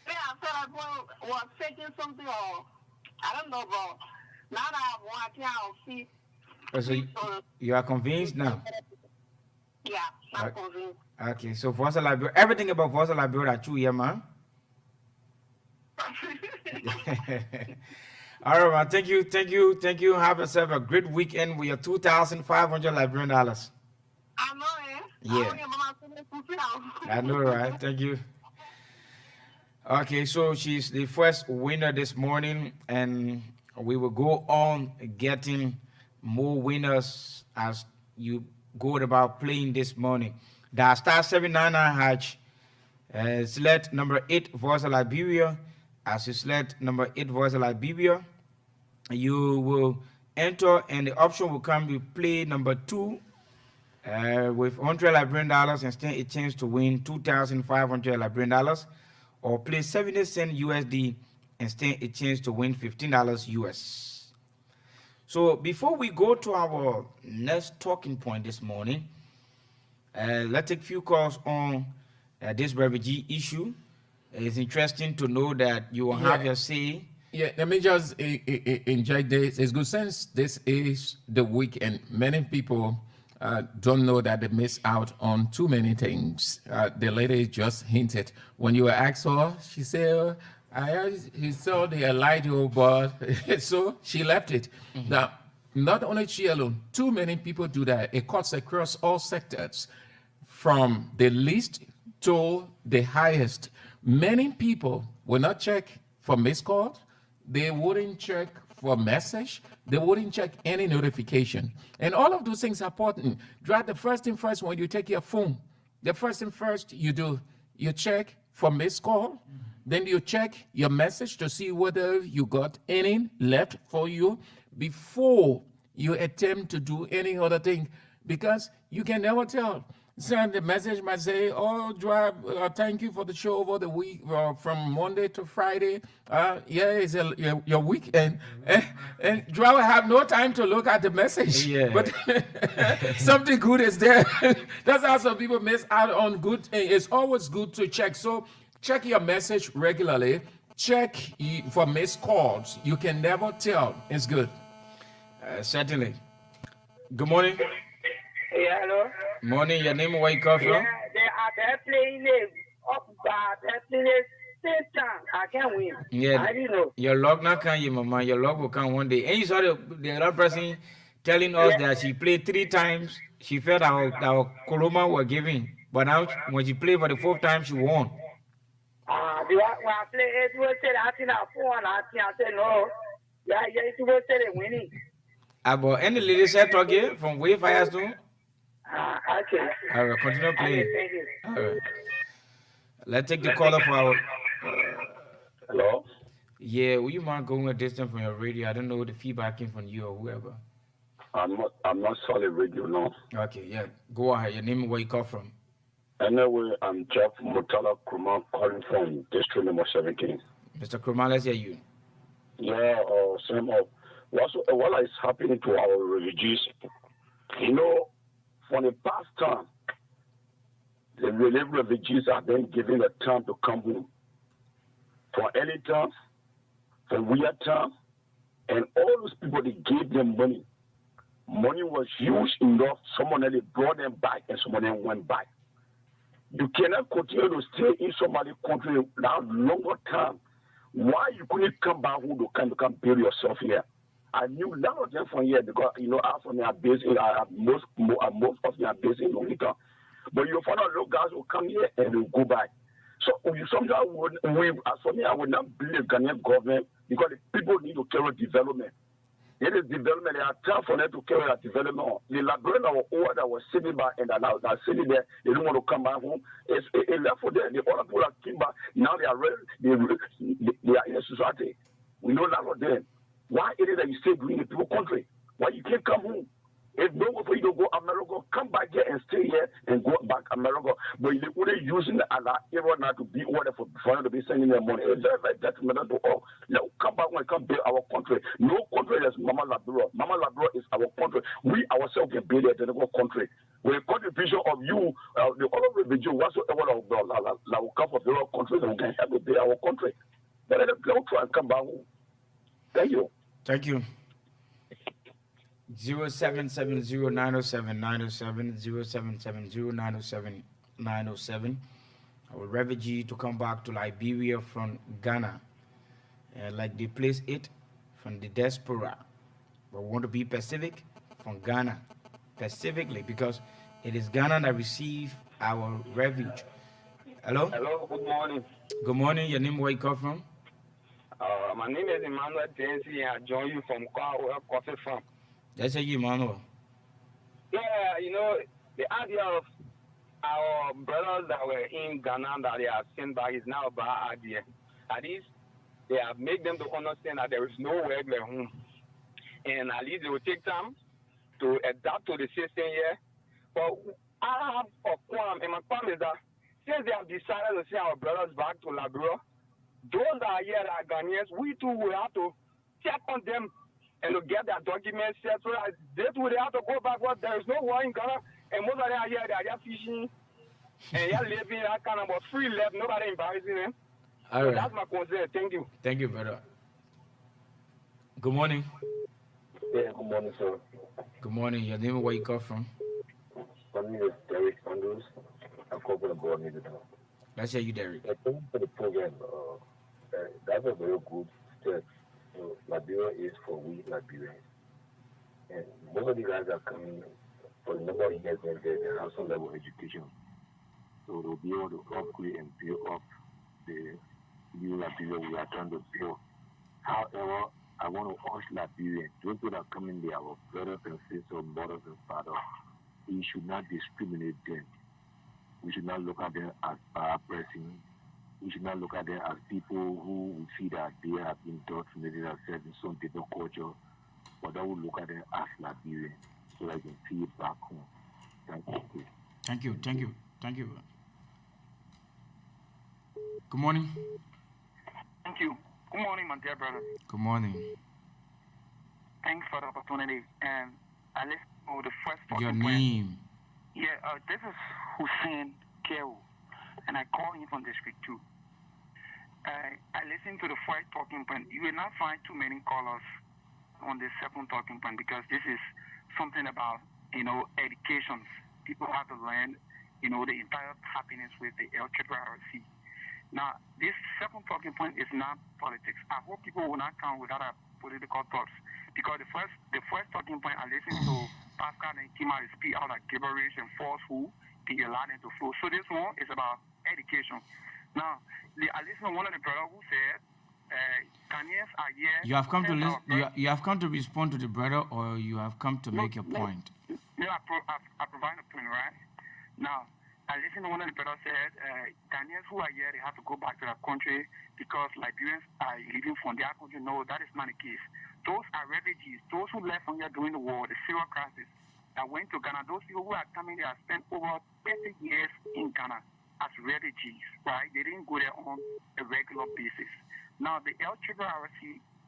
Yeah, I felt like I was taking something, or I don't know, but now that I won, I think I'll see. So you are convinced now? Yeah, I'm convinced. Okay, so Voice of Liberia, everything about Voice of Liberia true, yeah, man? All right, man. Thank you. Have yourself a great weekend with your 2,500 Liberian dollars. I know, eh? Yeah. I know, right? Thank you. Okay, so she's the first winner this morning, and we will go on getting more winners as you go about playing this morning. The star 799 hatch. Select number 8 Voice of Liberia. As you select number 8 Voice of Liberia, you will enter, and the option will come with play number 2 with 100 Liberian dollars and stand a chance to win 2,500 Liberian dollars, or play 70 cent USD and stand a chance to win $15 US. So before we go to our next talking point this morning, let's take a few calls on this refugee issue. It's interesting to know that you will have your say. Yeah, let me just inject this. It's good since this is the weekend. Many people don't know that they miss out on too many things. The lady just hinted. When you asked her, she said, he saw the Elijah, but so she left it. Mm-hmm. Now, not only she alone, too many people do that. It cuts across all sectors, from the least to the highest. Many people will not check for missed call. They wouldn't check for message. They wouldn't check any notification. And all of those things are important. Drive the first thing first when you take your phone. The first thing first you do, you check for missed call. Then you check your message to see whether you got any left for you before you attempt to do any other thing, because you can never tell. Send the message might say, "Oh, drive. Thank you for the show over the week, from Monday to Friday. It's your weekend." And driver have no time to look at the message. Yeah. But something good is there. That's how some people miss out on good things. It's always good to check. So check your message regularly. Check for missed calls. You can never tell. It's good. Certainly. Good morning. Yeah, hello. Morning. Your name, where you come from? Yeah, they're playing it up bad. They're playing it same time, I can't win. Yeah, I didn't know. your luck not can you, mama. Your luck will come one day. And you saw the other person telling us that she played 3 times. She felt our Koloma were giving, but now when she played for the 4th time, she won. When I play, it was said I think I won. I said no. Yeah, it was said winning. About any lady said talk here from Way Firestone. Okay. All right, continue playing. Thank you. All right. Let's take the caller for our. Hello? Yeah, will you mind going a distance from your radio? I don't know the feedback came from you or whoever. I'm not solid radio, no. Okay, yeah. Go ahead. Your name and where you come from. Anyway, I'm Jeff Mutala Kuma calling from district number 17. Mr. Kruma, let's hear you. Yeah, same of what is happening to our refugees. You know, for the past time, the refugees have been given a time to come home. For any time, for weird time, and all those people, they gave them money. Money was huge enough, someone else brought them back and someone else went back. You cannot continue to stay in somebody's country now longer time. Why you couldn't come back home to come build yourself here? I knew none of them from here because half of them are based in most of them are based in Lomita. But you find out those guys will come here and will go back. So you sometimes as for me, I would not believe Ghanaian government because the people need to carry development. It is development. There are time for them to carry that development. The Liberian that was sitting back and that sitting there, they don't want to come back home. It's left for them. The other people that came back, now they are in a society. We know that for them. Why is it that you stay doing it to your country? Why you can't come home? It's no way for you to go America, come back here and stay here and go back America. But they wouldn't using everyone now to be order for them to be sending their money. It's very, very detrimental to all. Now come back when come build our country. No country is Mama Labrador. Mama Labrador is our country. We ourselves can build it in our country. With a contribution of you, the other religion, whatsoever that will come from the other countries and we can help to build our country. But let them try and come back home. Thank you. Thank you. 0770-907-907, 0770-907-907. Our refugee to come back to Liberia from Ghana. Like they place it from the diaspora. But we want to be Pacific from Ghana. Specifically because it is Ghana that receive our refuge. Hello? Hello, good morning. Good morning. Your name, where you come from? My name is Emmanuel Denzi and I join you from Coffee Farm. That's you, Emmanuel. Yeah, the idea of our brothers that were in Ghana that they are sent back is now a bad idea. At least they have made them to understand that there is no regular home. And at least they will take time to adapt to the system here. But I have a qualm, and my qualm is that since they have decided to send our brothers back to Liberia, those that are here that are Ghanaians, we too will have to check on them and to get their documents set so that they too will have to go back. But there is no war in Ghana, and most of them are here, they are just fishing, and they are living that kind of free life, nobody embarrassing them. All so right. That's my concern. Thank you. Thank you, brother. Good morning. Yeah, good morning, sir. Good morning. Your name and where you come from? My name is Derek Andrews. I come from the board meeting. Let's hear you, Derek. Thank you for the program. That's a very good step. Liberia is for we Liberians. And most of the guys are coming for the number of years and they have some level of education. So they'll be able to upgrade and build up the new Liberia we are trying to build. However, I want to urge Liberians, those who are coming there, our brothers and sisters, mothers and fathers, we should not discriminate them. We should not look at them as bad person. We should not look at them as people who we see that they have indoctrinated themselves in some different culture, but I will look at them as Liberians so that I can see it back home. Thank you. Thank you. Thank you. Thank you. Good morning. Thank you. Good morning, my dear brother. Good morning. Thanks for the opportunity. And I listen to the first talking Your point. name? Yeah, this is Hussein Keo, and I call him from District 2. I listened to the first talking point. You will not find too many callers on the second talking point because this is something about, education. People have to learn, the entire happiness with the LRRC. Now, this second talking point is not politics. I hope people will not come without a political thoughts. Because the first talking point, I listened to Pascal and Kima speak out like gibberish and falsehood, be allowed them to flow. So this one is about education. Now, I listened to one of the brothers who said, Ghanaians are here. You have come to listen. You have come to respond to the brother, or you have come to make a point. No, I provide a point, right? Now, I listened to one of the brothers said, Ghanaians who are here, they have to go back to their country because Liberians are leaving from their country. No, that is not the case. Those are refugees. Those who left from here during the war, the Syria crisis, that went to Ghana. Those people who are coming, they have spent over 30 years in Ghana as refugees, right? They didn't go there on a regular basis. Now, the LRRC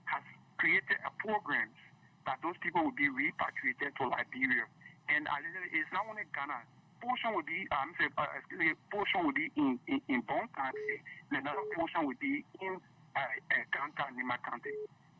has created a program that those people will be repatriated to Liberia. And it's not only Ghana. Portion would be, portion would be in Bon County, and another portion would be in Nima County.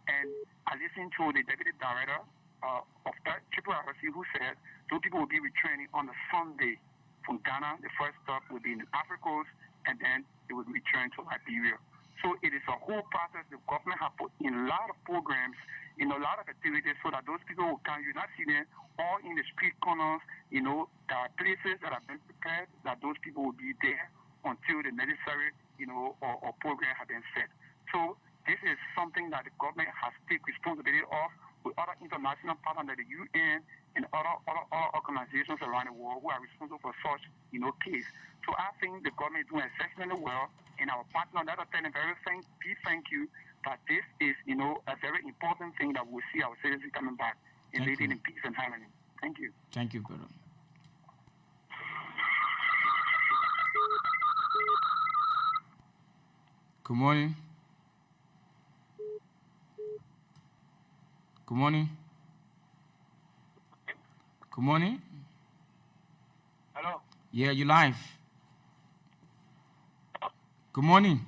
And I listened to the deputy director of that RRC who said those people will be returning on a Sunday from Ghana. The first stop would be in the Africans, and then they would return to Liberia. So it is a whole process. The government has put in a lot of programs, a lot of activities so that those people will come. You're not seeing them all in the street corners. There are places that have been prepared that those people will be there until the necessary, or program have been set. So this is something that the government has taken responsibility of with other international partners like the UN and other organizations around the world who are responsible for such, case. So I think the government is doing exceptionally well, and our partner, let us tell them thank you that this is, a very important thing that we'll see our citizens coming back and living in peace and harmony. Thank you. Thank you, brother. Good morning. Good morning. Good morning. Hello. Yeah, you live. Good morning.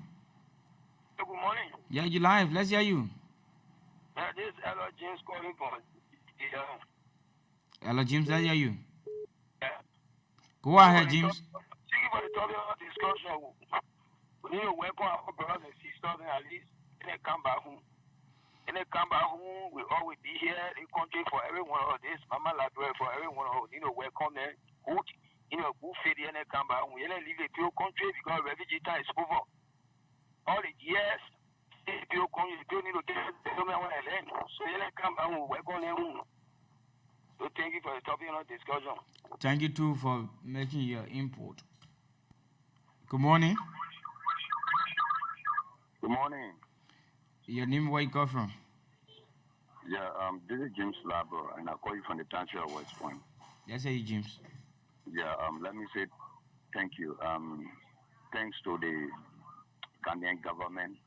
Good morning. Yeah, you live. Let's hear you. This is Ella James calling from. Hello, James. Let's hear you. Yeah. Go ahead, James. Thank you for the topic of discussion. We need to welcome our brothers and sisters and at least when they come back home. When they come back home, we always be here in country for everyone of this. Mama Library for everyone of welcome them. Good. Good faith and they come back home. You leave the pure country because refugee time is over. All the years, the pure country, the pure need to get them when I learn. So you come back home, welcome them home. So thank you for the topic of discussion. Thank you too for making your input. Good morning. Good morning. Your name, where you come from? Yeah, this is James Labro, and I call you from the township of West Point. Yes, hey, James. Yeah, let me say thank you. Thanks to the Ghanaian government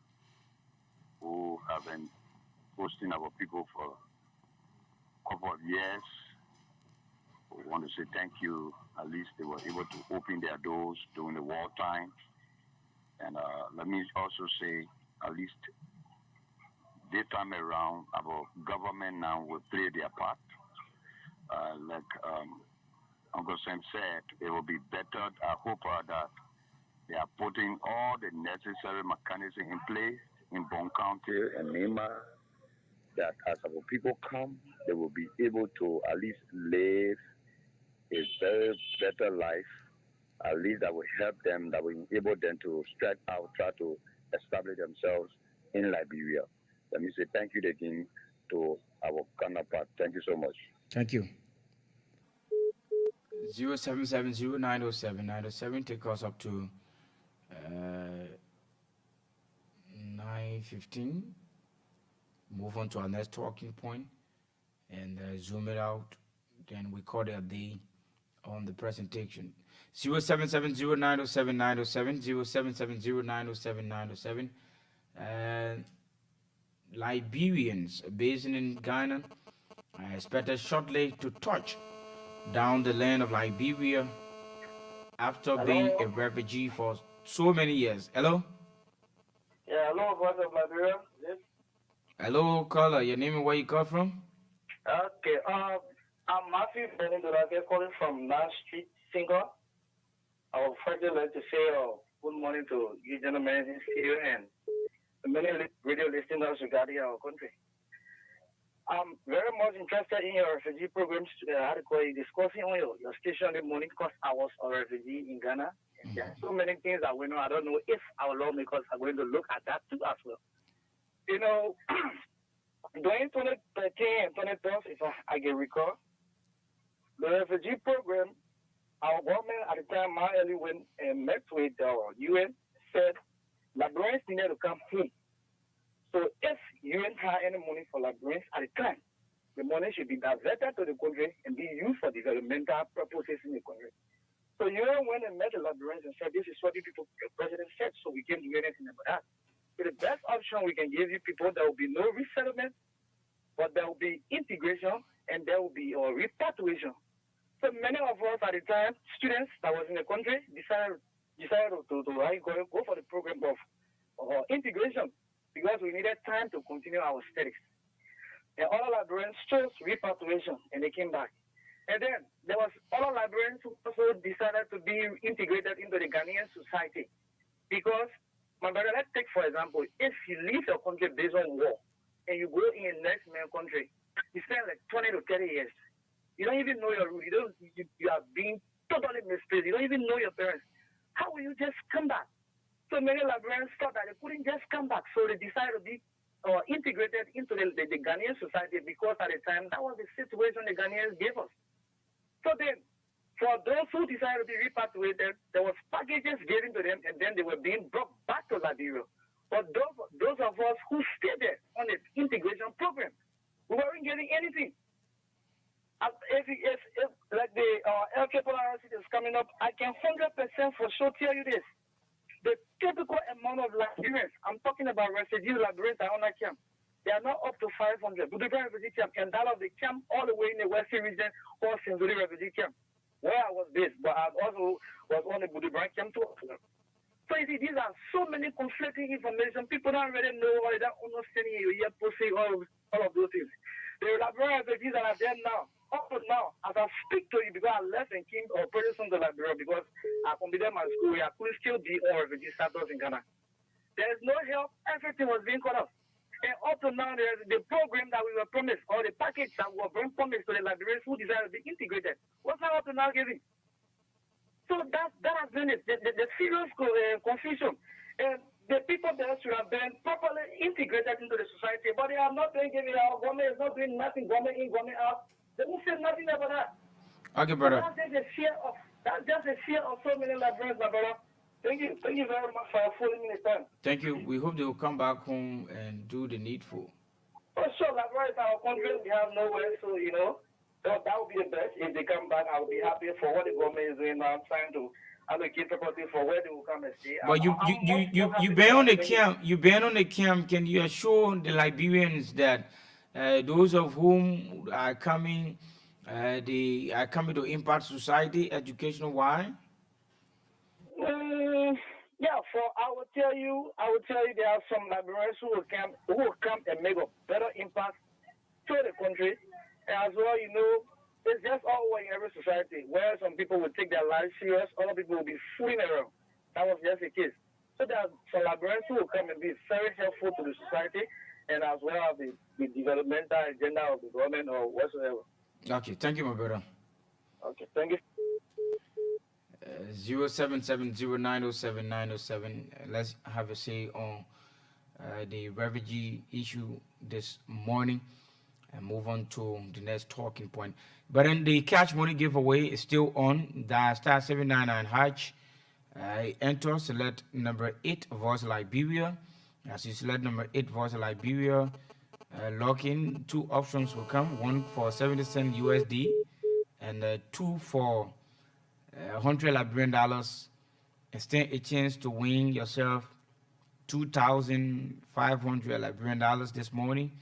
who have been hosting our people for a couple of years. We want to say thank you. At least they were able to open their doors during the wartime. And let me also say, at least this time around, our government now will play their part. Like Uncle Sam said, it will be better. I hope that they are putting all the necessary mechanisms in place in Bon County and Nima, that as our people come, they will be able to at least live a very better life. At least that will help them, that will enable them to stretch out, try to establish themselves in Liberia. Let me say thank you again to our counterpart. Thank you so much. Thank you. 0770907 take us up to 9:15. Move on to our next talking point and zoom it out. Then we call it a day on the presentation. 0770907 0770907 Liberians based in Ghana are expected shortly to touch down the land of Liberia after being a refugee for so many years. Hello? Yeah, hello, Voice of Liberia. Yes. Hello, caller. Your name and where you come from? Okay, I'm Matthew Benny calling from 9th Street, Single. I would further like to say, Good morning to you gentlemen in studio and the many radio listeners regarding our country. I'm very much interested in your refugee programs article you're discussing on your station this morning because I was a refugee in Ghana. And there are so many things that we know. I don't know if our lawmakers are going to look at that too as well. You know, during 2013 and 2012, if I can recall, the refugee program, our government at the time, Maali went and met with the UN, said Liberians needed to come home. So if UN had any money for Liberians at the time, the money should be diverted to the country and be used for developmental purposes in the country. So UN went and met the Liberians and said, this is what the president said, so we can't do anything about that. So the best option we can give you people, there will be no resettlement, but there will be integration and there will be repatriation. So many of us at the time, students that was in the country, decided to go for the program of integration because we needed time to continue our studies. And all Liberians chose repatriation and they came back. And then there was other Liberians who also decided to be integrated into the Ghanaian society. Because, my brother, let's take for example, if you leave your country based on war and you go in a next man country, you spend like 20 to 30 years. You don't even know your root. You are being totally misplaced. You don't even know your parents. How will you just come back? So many Liberians thought that they couldn't just come back. So they decided to be integrated into the Ghanaian society because at the time, that was the situation the Ghanaians gave us. So then, for those who decided to be repatriated, there was packages given to them, and then they were being brought back to Liberia. But those of us who stayed there on the integration program, we weren't getting anything. If like the LRRC is coming up, I can 100% for sure tell you this. The typical amount of Liberians, I'm talking about refugee Liberians are on that camp. They are not up to 500. Buduba refugee camp and that of the camp all the way in the Western region or Sinzuri refugee camp, where I was based, but I also was on the Buduba camp too. So you see, these are so many conflicting information. People don't really know or they don't understand you hear pussy all of those things. The Liberian refugees that are there now, up to now, as I speak to you, because I left and came or produced from the Liberia because I completed my school, I could still be on refugee status in Ghana. There is no help. Everything was being cut off. And up to now, there's the program that we were promised, or the package that we were being promised to the Liberians who decided to be integrated, was not up to now giving. So that has been it. The serious confusion. And the people there should have been properly integrated into the society, but they are not being given. Our government is not doing nothing, government in, government out. They won't say nothing about that. Okay, brother. So that's just a fear of so many Liberians, my brother. Thank you very much for following me the time. Thank you. We hope they will come back home and do the needful. For sure, Liberia is our country. We have nowhere, so that would be the best. If they come back, I will be happy for what the government is doing now. I'm trying to allocate property for where they will come and stay. But you been on the camp. You been on the camp. Can you assure the Liberians that those of whom are coming, they are coming to impact society educational wise? Yeah, I will tell you there are some Liberians who will come and make a better impact to the country. And as well, it's just always in every society where some people will take their lives serious, other people will be fooling around. That was just the case. So there are some Liberians who will come and be very helpful to the society and as well as the developmental agenda of the government or whatsoever. Okay, thank you, my brother. Okay, thank you. 0770907 let's have a say on the refugee issue this morning and move on to the next talking point. But then the cash money giveaway is still on. That star 799 hatch. Enter, select number 8 voice Liberia. As you select number 8 voice Liberia, log in. 2 options will come, one for 70 cents USD and 2 for $100 Liberian dollars, and stand a chance to win yourself 2,500 Liberian dollars this morning.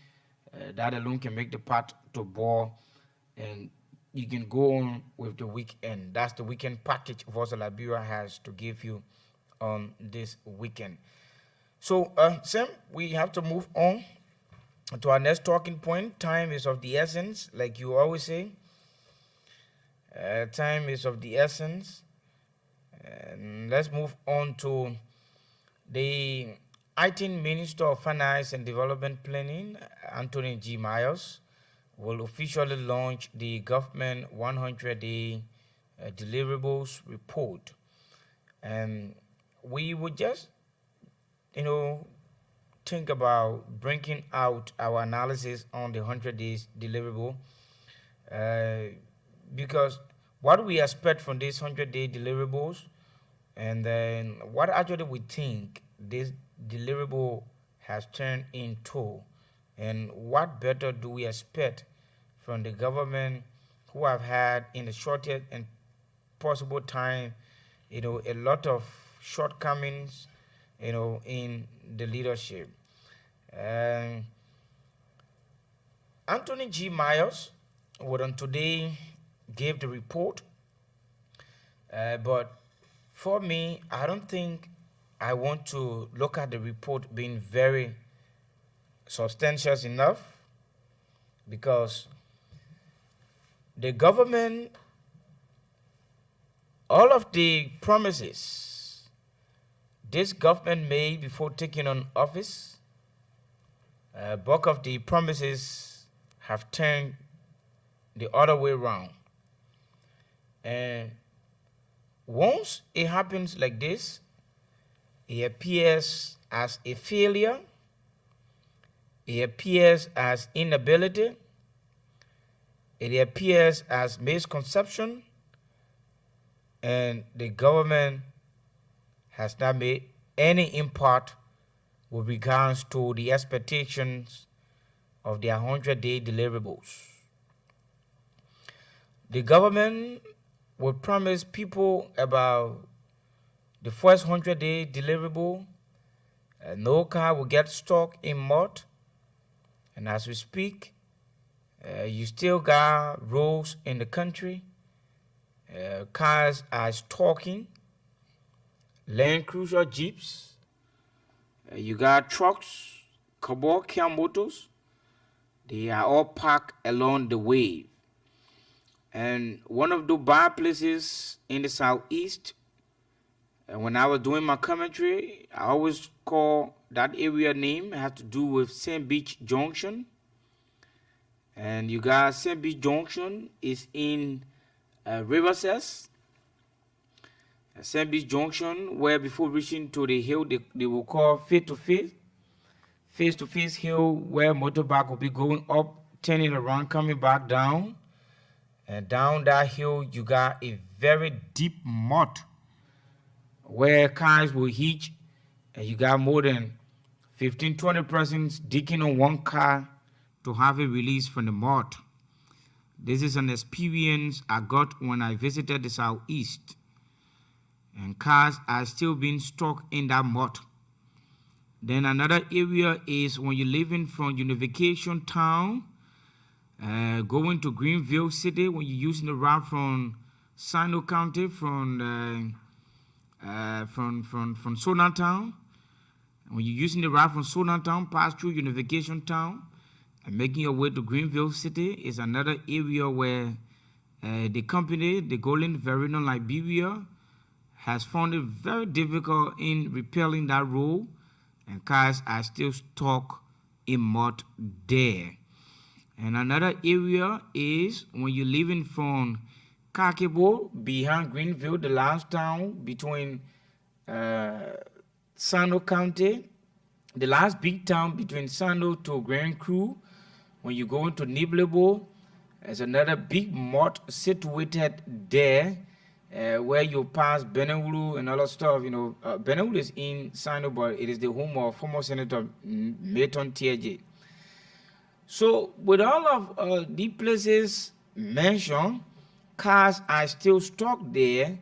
That alone can make the pot to ball, and you can go on with the weekend. That's the weekend package Voice Liberia has to give you on this weekend. So, Sam, we have to move on to our next talking point. Time is of the essence, like you always say. Time is of the essence. And let's move on to the acting Minister of Finance and Development Planning, Anthony G. Myers, will officially launch the government 100-day deliverables report. And we would just, think about bringing out our analysis on the 100 days deliverable, uh, because what we expect from these 100-day deliverables, and then what actually we think this deliverable has turned into, and what better do we expect from the government who have had in the shortest and possible time, a lot of shortcomings, in the leadership. Um, Anthony G. Myers would on today gave the report, but for me, I don't think I want to look at the report being very substantial enough, because the government, all of the promises this government made before taking on office, bulk of the promises have turned the other way around. And once it happens like this, it appears as a failure, it appears as inability, it appears as misconception, and the government has not made any impact with regards to the expectations of their 100-day deliverables. The government will promise people about the first 100-day deliverable. No car will get stuck in mud. And as we speak, you still got roads in the country. Cars are stalking. Land Cruiser Jeeps. You got trucks, Cabot Kia motors. They are all parked along the way. And one of the bad places in the southeast, and when I was doing my commentary, I always call that area name. It has to do with St. Beach Junction. And you got St. Beach Junction is in Riverside. St. Beach Junction, where before reaching to the hill, they will call face-to-face hill, where motorbike will be going up, turning around, coming back down. And down that hill, you got a very deep mud where cars will hitch, and you got more than 15, 20 persons digging on one car to have it released from the mud. This is an experience I got when I visited the southeast. And cars are still being stuck in that mud. Then another area is when you're leaving from Unification Town, going to Greenville City, when you're using the route from Sino County, from Sonan Town. When you're using the route from Sonan Town, pass through Unification Town, and making your way to Greenville City is another area where the company, the Golden Verino Liberia, has found it very difficult in repelling that road, and cars are still stuck in mud there. And another area is when you're leaving from Kakebo behind Greenville, the last town between Sano County, the last big town between Sano to Grand Cru. When you go into Niblebo, there's another big mud situated there, where you pass Benewulu and other stuff. Benewulu is in Sino, but it is the home of former Senator Mayton Tiaje. So with all of these places mentioned, cars are still stuck there,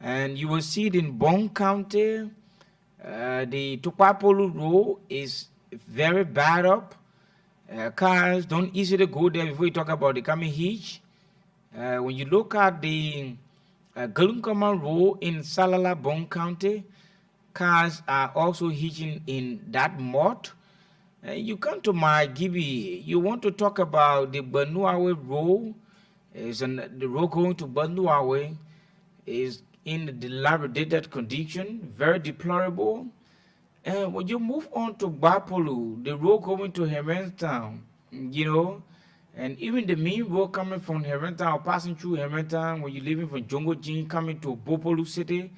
and you will see it in Bong County. The Tupapolu Road is very bad up. Cars don't easily go there before you talk about the coming hitch. When you look at the Galunkaman Road in Salala, Bong County, cars are also hitching in that mud. You come to my Gibi, you want to talk about the Banuawe Road. The road going to Banuawe is in a dilapidated condition, very deplorable. And when you move on to Bapolu, the road going to Hermantown, you know, and even the main road coming from Hermantown, passing through Hermantown, when you're leaving from Jungle Jean, coming to Bopolu City,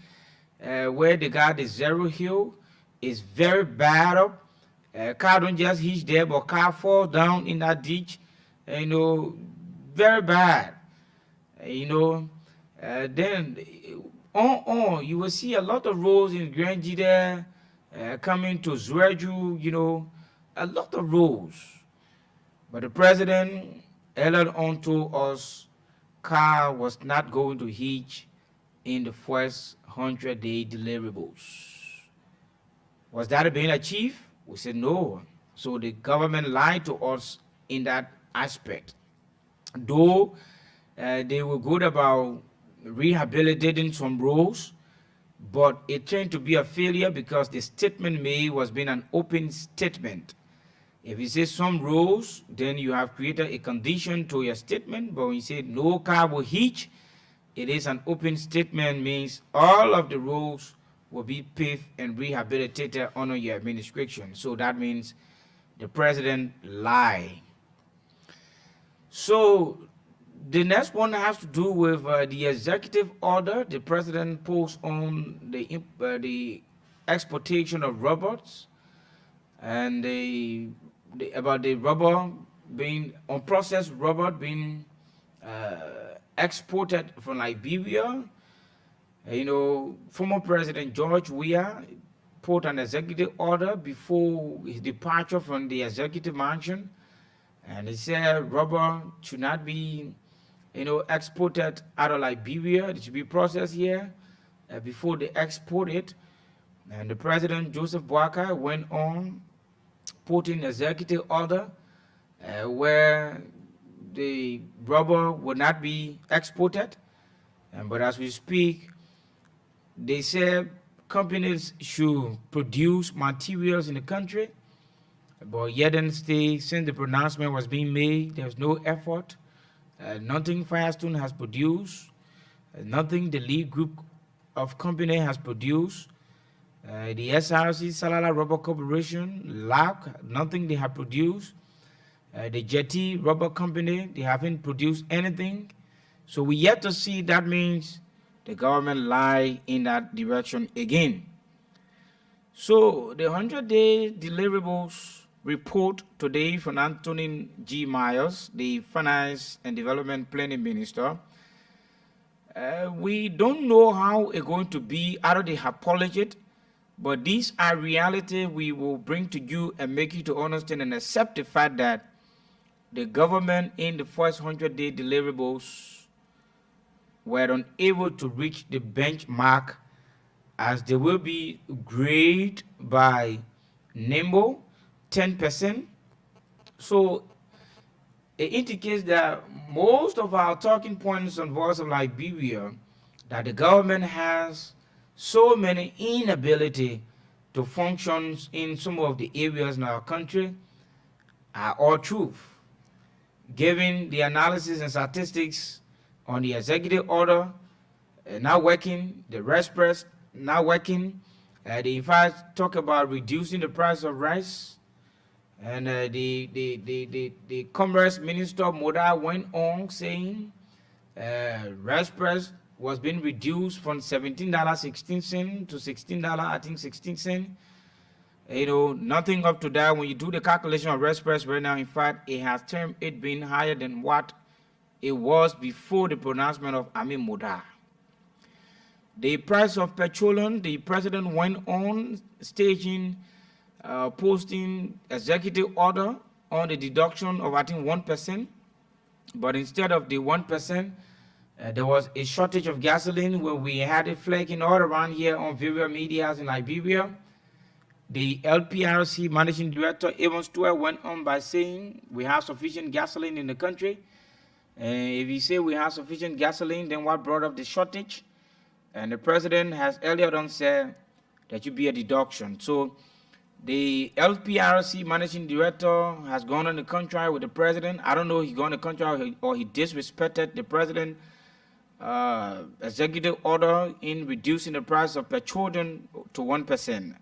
where they got the Zero Hill, is very bad up. Car don't just hitch there, but car fall down in that ditch, you know, very bad. You know, then you will see a lot of roads in Grand G there, coming to Zwerju, you know, a lot of roads. But the president earlier on told us car was not going to hitch in the first 100-day deliverables. Was that being achieved? We said no. So the government lied to us in that aspect. Though they were good about rehabilitating some roads, but it turned to be a failure because the statement made was being an open statement. If you say some roads, then you have created a condition to your statement, but when you say no car will hitch, it is an open statement, means all of the roads will be paved and rehabilitated under your administration. So that means the president lied. So the next one has to do with the executive order the president posed on the exportation of robots and about the rubber being unprocessed rubber being exported from Liberia. You know, former President George Weah put an executive order before his departure from the executive mansion, and he said rubber should not be, you know, exported out of Liberia. It should be processed here before they export it. And the President Joseph Boakai went on putting executive order where the rubber will not be exported. But as we speak, they say companies should produce materials in the country, but yet and stay, since the pronouncement was being made, there's no effort. Nothing Firestone has produced, nothing the lead group of company has produced. The SRC Salala Rubber Corporation, LAC, nothing they have produced. The Jetty Rubber Company, they haven't produced anything. So we yet to see. That means the government lie in that direction again. So the 100-day deliverables report today from Anthony G. Myers, the Finance and Development Planning Minister. We don't know how it's going to be, out of the apology, but these are reality we will bring to you and make you to understand and accept the fact that the government in the first 100-day deliverables were unable to reach the benchmark, as they will be graded by NIMBO 10%. So it indicates that most of our talking points on Voice of Liberia, that the government has so many inability to function in some of the areas in our country, are all truth. Given the analysis and statistics on the executive order not working, the rest press not working, they in fact talk about reducing the price of rice, and the Commerce Minister Moda went on saying rice price was being reduced from $17.16 to $16, I think 16 cents. You know, nothing up to that. When you do the calculation of rice price right now, in fact, it has termed it being higher than what it was before the pronouncement of Amin Moda. The price of petroleum, the president went on staging, posting executive order on the deduction of, I think, 1%. But instead of the 1%, there was a shortage of gasoline where we had it flaking all around here on various medias in Liberia. The LPRC Managing Director, Evan Stewart, went on by saying we have sufficient gasoline in the country. And if you say we have sufficient gasoline, then what brought up the shortage? And the president has earlier on said that should be a deduction. So the LPRC Managing Director has gone on the contract with the president. I don't know if he gone on the contract or he disrespected the president executive order in reducing the price of petroleum to 1%.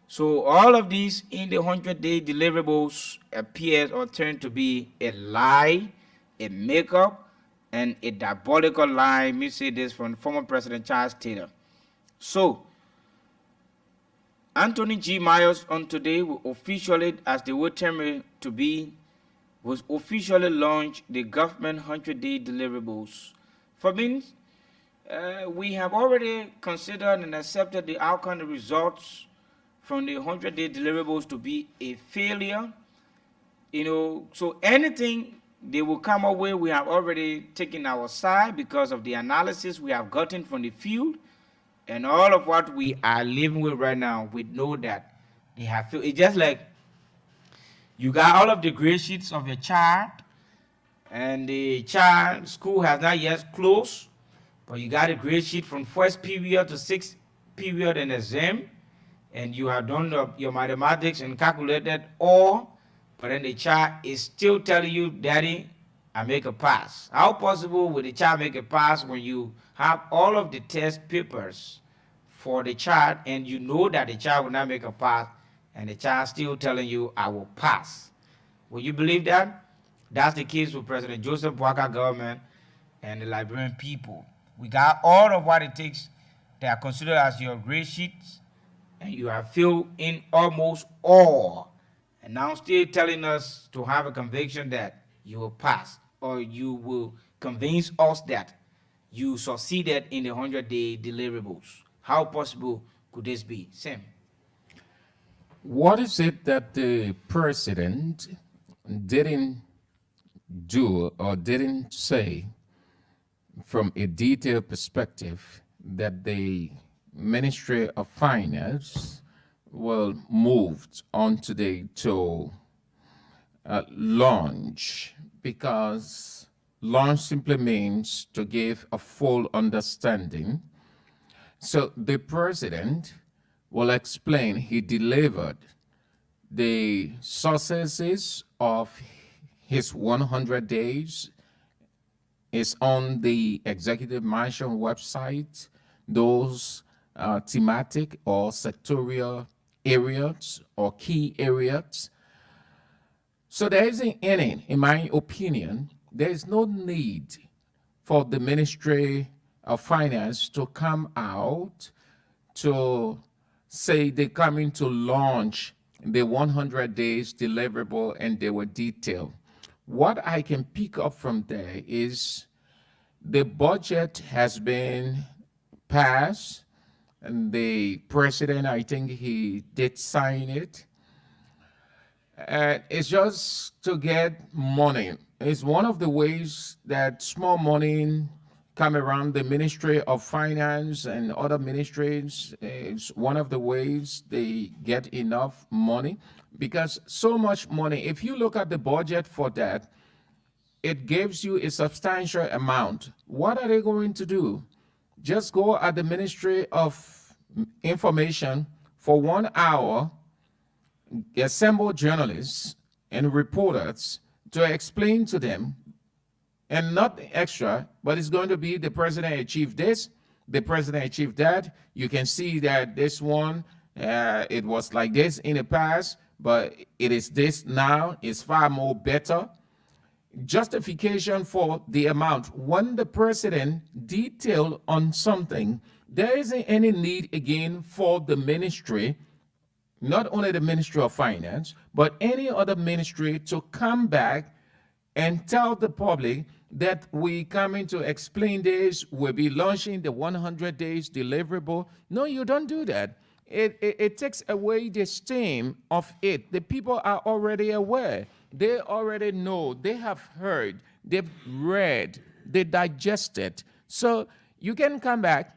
So all of these in the 100-day deliverables appears or turn to be a lie, a makeup, and a diabolical lie. Let me say this from former President Charles Taylor. So Anthony G. Myers on today will officially, as they would term it to be, was officially launched the government 100-day deliverables. For me, we have already considered and accepted the outcome, the results from the 100-day deliverables to be a failure. So anything they will come up with, we have already taken our side because of the analysis we have gotten from the field and all of what we are living with right now. We know that they have failed. It's just like you got all of the grade sheets of your child, and the child school has not yet closed, but you got a grade sheet from first period to sixth period in exam, and you have done your mathematics and calculated all, but then the child is still telling you, Daddy, I make a pass. How possible would the child make a pass when you have all of the test papers for the child and you know that the child will not make a pass, and the child still telling you, I will pass? Will you believe that? That's the case with President Joseph Boakai government and the Liberian people. We got all of what it takes that are considered as your grade sheets, and you have filled in almost all, and now still telling us to have a conviction that you will pass, or you will convince us that you succeeded in the 100-day deliverables. How possible could this be? Sam? What is it that the president didn't do or didn't say from a detailed perspective that the Ministry of Finance moved on today to launch? Because launch simply means to give a full understanding. So the president will explain, he delivered the successes of his 100 days. Is on the executive mansion website, those thematic or sectorial areas or key areas. So there isn't any, in my opinion, there is no need for the Ministry of Finance to come out to say they're coming to launch the 100 days deliverable and they were detailed. What I can pick up from there is the budget has been passed, and the president, I think he did sign it. It's just to get money. It's one of the ways that small money come around the Ministry of Finance and other ministries. It's one of the ways they get enough money, because so much money, if you look at the budget for that, it gives you a substantial amount. What are they going to do? Just go at the Ministry of Information for 1 hour, assemble journalists and reporters to explain to them, and not extra, but it's going to be the president achieved this, the president achieved that. You can see that this one, it was like this in the past, but it is this now, it's far more better. Justification for the amount. When the president detailed on something, there isn't any need again for the ministry, not only the Ministry of Finance, but any other ministry to come back and tell the public that we coming to explain this, we'll be launching the 100 days deliverable. No, you don't do that. It takes away the steam of it. The people are already aware. They already know. They have heard. They've read. They digested. So you can come back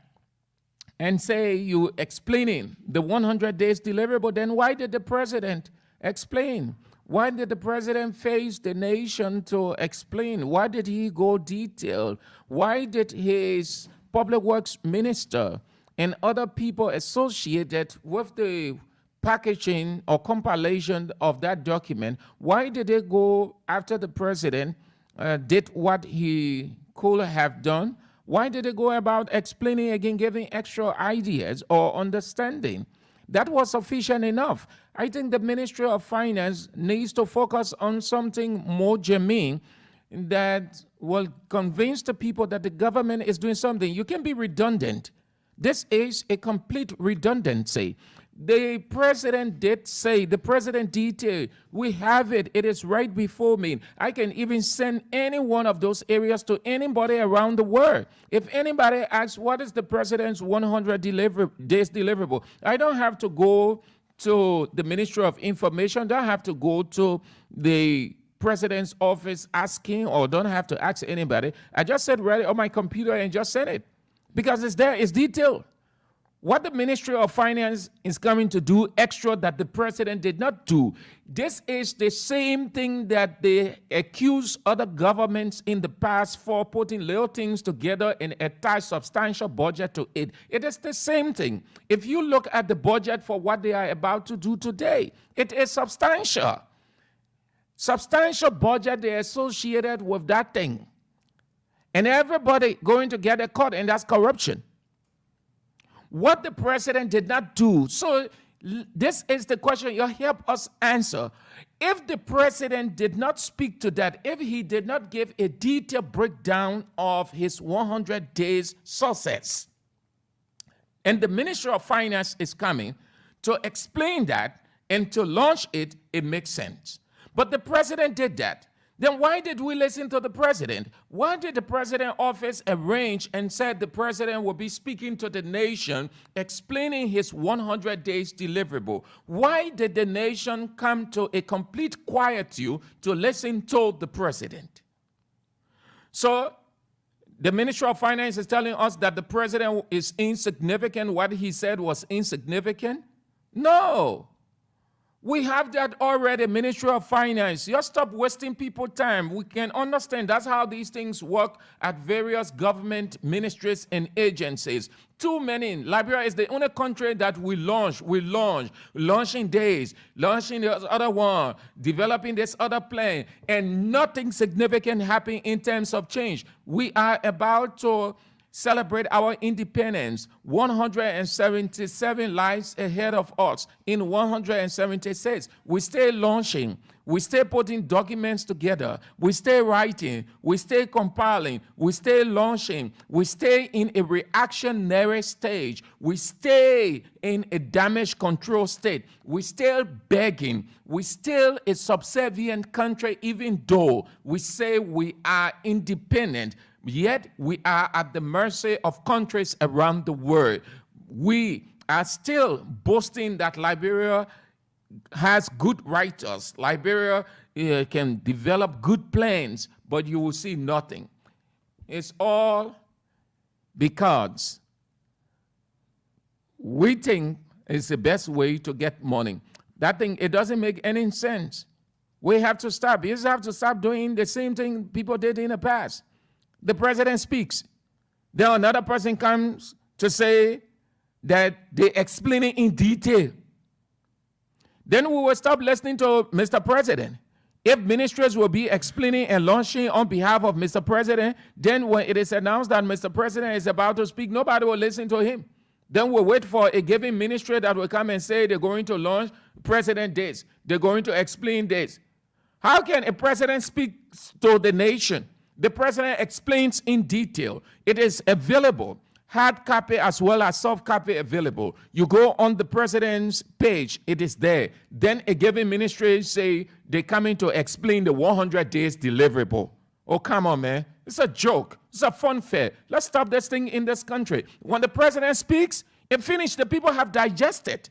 and say you explaining the 100 days deliverable. Then why did the president explain? Why did the president face the nation to explain? Why did he go detailed? Why did his public works minister and other people associated with the packaging or compilation of that document, why did they go after the president did what he could have done? Why did they go about explaining again, giving extra ideas or understanding? That was sufficient enough. I think the Ministry of Finance needs to focus on something more germane that will convince the people that the government is doing something. You can be redundant. This is a complete redundancy. The president did say, the president detailed, we have it, it is right before me. I can even send any one of those areas to anybody around the world. If anybody asks, what is the president's 100 days deliverable? I don't have to go to the Ministry of Information, don't have to go to the president's office asking, or don't have to ask anybody. I just said right on my computer and just send it. Because it's there, it's detailed. What the Ministry of Finance is coming to do extra that the president did not do. This is the same thing that they accuse other governments in the past for putting little things together and attach substantial budget to it. It is the same thing. If you look at the budget for what they are about to do today, it is substantial. Substantial budget they associated with that thing. And everybody going to get a cut, and that's corruption. What the president did not do. So this is the question you help us answer. If the president did not speak to that, if he did not give a detailed breakdown of his 100 days success, and the Ministry of Finance is coming to explain that and to launch it, it makes sense. But the president did that. Then why did we listen to the president? Why did the president office arrange and said the president will be speaking to the nation, explaining his 100 days deliverable? Why did the nation come to a complete quietude to listen to the president? So the Ministry of Finance is telling us that the president is insignificant. What he said was insignificant? No. We have that already, Ministry of Finance. Just stop wasting people's time. We can understand that's how these things work at various government ministries and agencies. Too many. Liberia is the only country that we launching days, launching the other one, developing this other plan, and nothing significant happening in terms of change. We are about to celebrate our independence, 177 lives ahead of us in 176. We stay launching, we stay putting documents together, we stay writing, we stay compiling, we stay launching, we stay in a reactionary stage, we stay in a damage control state, we still begging, we still a subservient country even though we say we are independent. Yet we are at the mercy of countries around the world. We are still boasting that Liberia has good writers. Liberia can develop good plans, but you will see nothing. It's all because we think it's the best way to get money. That thing, it doesn't make any sense. We have to stop. You just have to stop doing the same thing people did in the past. The president speaks. Then another person comes to say that they explain it in detail. Then we will stop listening to Mr. President. If ministers will be explaining and launching on behalf of Mr. President, then when it is announced that Mr. President is about to speak, nobody will listen to him. Then we'll wait for a given ministry that will come and say they're going to launch president dates. They're going to explain this. How can a president speak to the nation? The president explains in detail. It is available, hard copy as well as soft copy available. You go on the president's page, it is there. Then a given ministry say they're coming to explain the 100 days deliverable. Oh, come on, man. It's a joke. It's a fun fair. Let's stop this thing in this country. When the president speaks, it finished. The people have digested.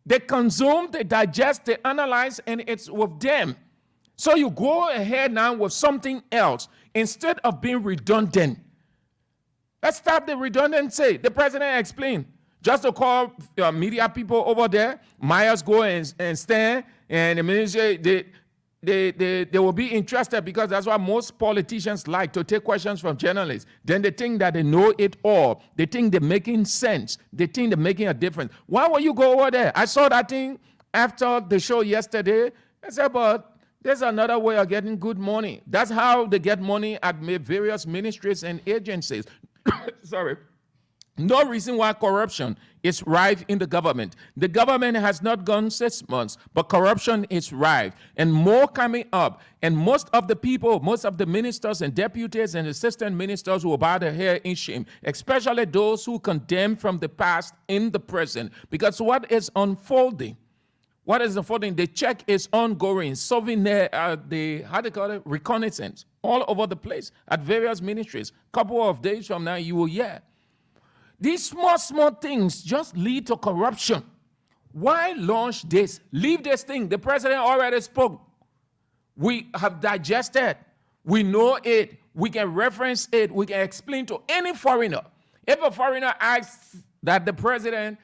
They consume, they digest, they analyze, and it's with them. So you go ahead now with something else instead of being redundant. Let's stop the redundancy. The president explained. Just to call media people over there, Myers go and stand, and the ministry, they will be interested because that's what most politicians like, to take questions from journalists. Then they think that they know it all. They think they're making sense. They think they're making a difference. Why will you go over there? I saw that thing after the show yesterday. I said, but there's another way of getting good money. That's how they get money at various ministries and agencies. sorry, no reason why corruption is rife in the government. The government has not gone 6 months, but corruption is rife and more coming up. And most of the people, most of the ministers and deputies and assistant ministers will bow their hair in shame, especially those who condemn from the past in the present. Because what is unfolding? What is unfolding? The check is ongoing, solving reconnaissance all over the place at various ministries. Couple of days from now, you will hear. These small things just lead to corruption. Why launch this? Leave this thing. The president already spoke. We have digested. We know it. We can reference it. We can explain to any foreigner. If a foreigner asks that the president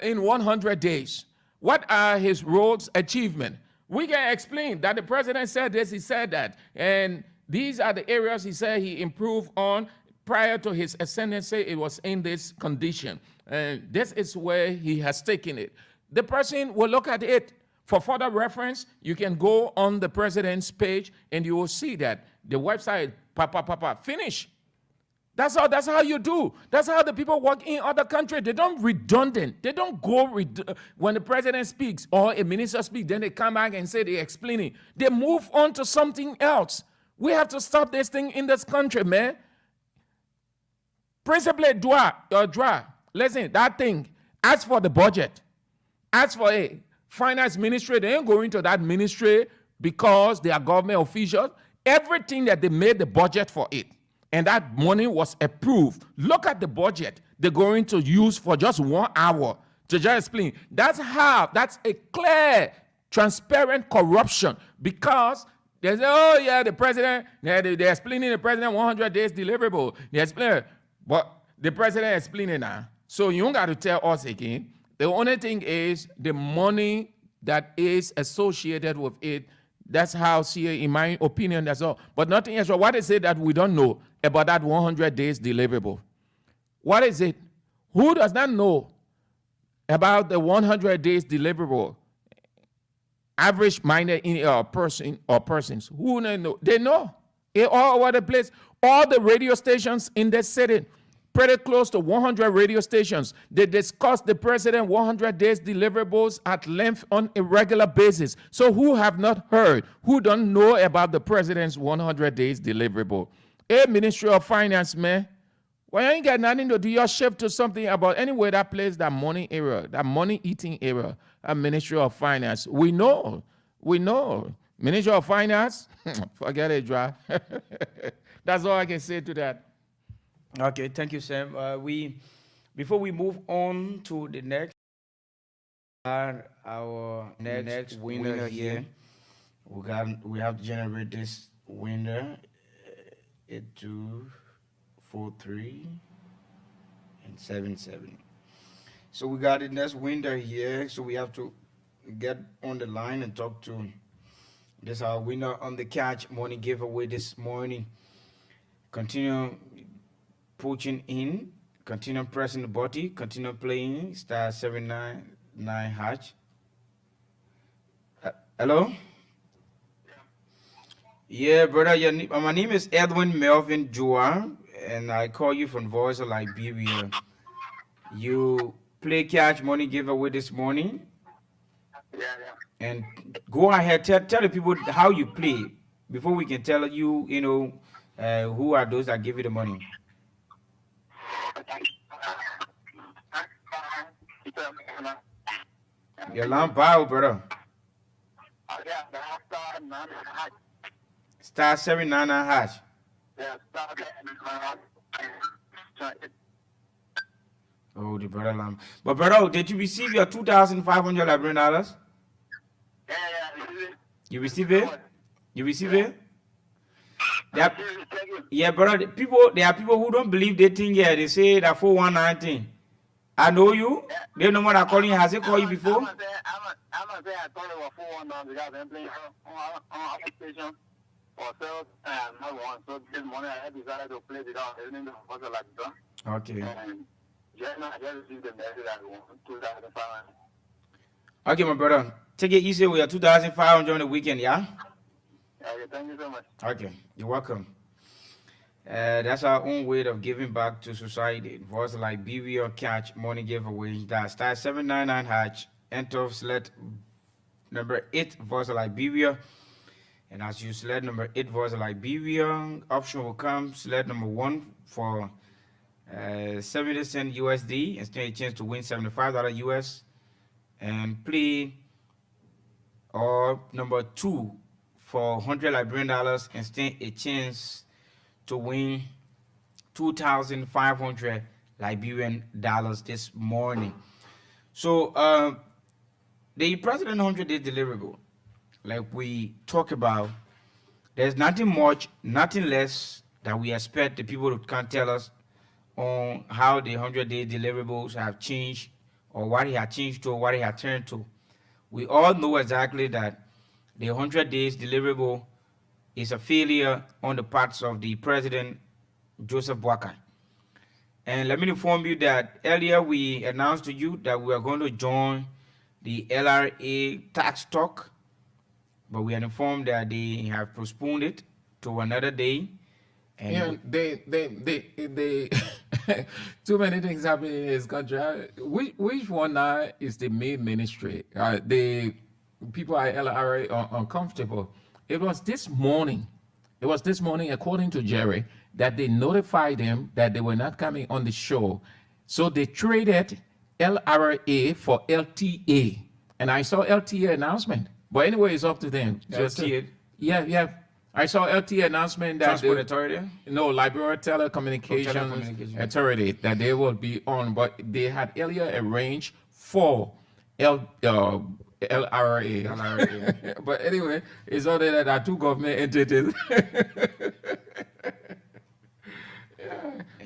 in 100 days, what are his roles, achievement? We can explain that the president said this, he said that. And these are the areas he said he improved on. Prior to his ascendancy, it was in this condition. And this is where he has taken it. The person will look at it. For further reference, you can go on the president's page and you will see that the website, finish. That's how you do. That's how the people work in other countries. They don't redundant. They don't go when the president speaks or a minister speaks, then they come back and say they're explaining. They move on to something else. We have to stop this thing in this country, man. Principally, listen, that thing, as for the budget, as for a finance ministry, they ain't going to that ministry because they are government officials. Everything that they made the budget for it, and that money was approved. Look at the budget they're going to use for just 1 hour to just explain. That's a clear, transparent corruption because they say, oh yeah, the president, they're explaining the president 100 days deliverable. They explain. But the president explained now. So you don't got to tell us again. The only thing is the money that is associated with it. That's how, see, in my opinion, that's all. But nothing else. What is it that we don't know about that 100 days deliverable? What is it? Who does not know about the 100 days deliverable? Average minded person or persons. Who know? They know. All over the place. All the radio stations in the city, pretty close to 100 radio stations, they discuss the president 100 days deliverables at length on a regular basis. So who have not heard, who don't know about the president's 100 days deliverable? A Ministry of Finance, man, well, you ain't got nothing to do. Your shift to something about anywhere that plays that money area, that money eating area, a Ministry of Finance. We know. Ministry of Finance, forget it, dry. That's all I can say to that. Okay, thank you, Sam. Before we move on to the next, our next winner here. We have to generate this winner. 8243 and 77. So we got the next winner here. So we have to get on the line and talk to this our winner on the catch money giveaway this morning. Continue pushing in, continue pressing the button, continue playing star 799 hatch. Hello? Yeah, brother, my name is Edwin Melvin Joa, and I call you from Voice of Liberia. You play catch money giveaway this morning? Yeah. And go ahead, tell the people how you play before we can tell you, who are those that give you the money. Your lamp power, brother. Star 799 hash. Oh, the brother lamp. But brother, did you receive your $2,500 Liberian? You receive it? You receive it? Yeah, brother. There are people who don't believe they think. Yeah, they say that 419. I know you. They know what I'm calling you. Has he called you before? I'm gonna say I thought it was 419 because I'm playing on application for sales and not one. So this morning I decided to play it out. Everything was like that. Okay. And just received the message that 2,500. Okay, my brother. Take it easy with your 2,500 on the weekend, yeah? Okay, thank you so much. Okay, you're welcome. That's our own way of giving back to society. Voice of Liberia catch money giveaway. That star 799 hatch. Enter select number 8 Voice of Liberia. And as you select number 8 Voice of Liberia, option will come. Select number 1 for 70 cent USD and stand a chance to win $75 US. And play or number 2 for $100 and stand a chance to win 2,500 Liberian dollars this morning. So the President 100-day deliverable, like we talk about, there's nothing much, nothing less that we expect the people to can tell us on how the 100-day deliverables have changed or what he had changed to or what he had turned to. We all know exactly that the 100 days deliverable is a failure on the parts of the President Joseph Boakai. And let me inform you that earlier we announced to you that we are going to join the LRA tax talk, but we are informed that they have postponed it to another day. And yeah, they too many things happening in this country. Which one now is the main ministry? The people at LRA are uncomfortable. It was this morning, according to Jerry, that they notified them that they were not coming on the show. So they traded LRA for LTA. And I saw LTA announcement. But anyway, it's up to them. LTA? Yeah. I saw LTA announcement that Transport Authority? No, Liberia Telecommunications Authority, that they will be on, but they had earlier arranged for LRA. But anyway, it's only that our two government entities.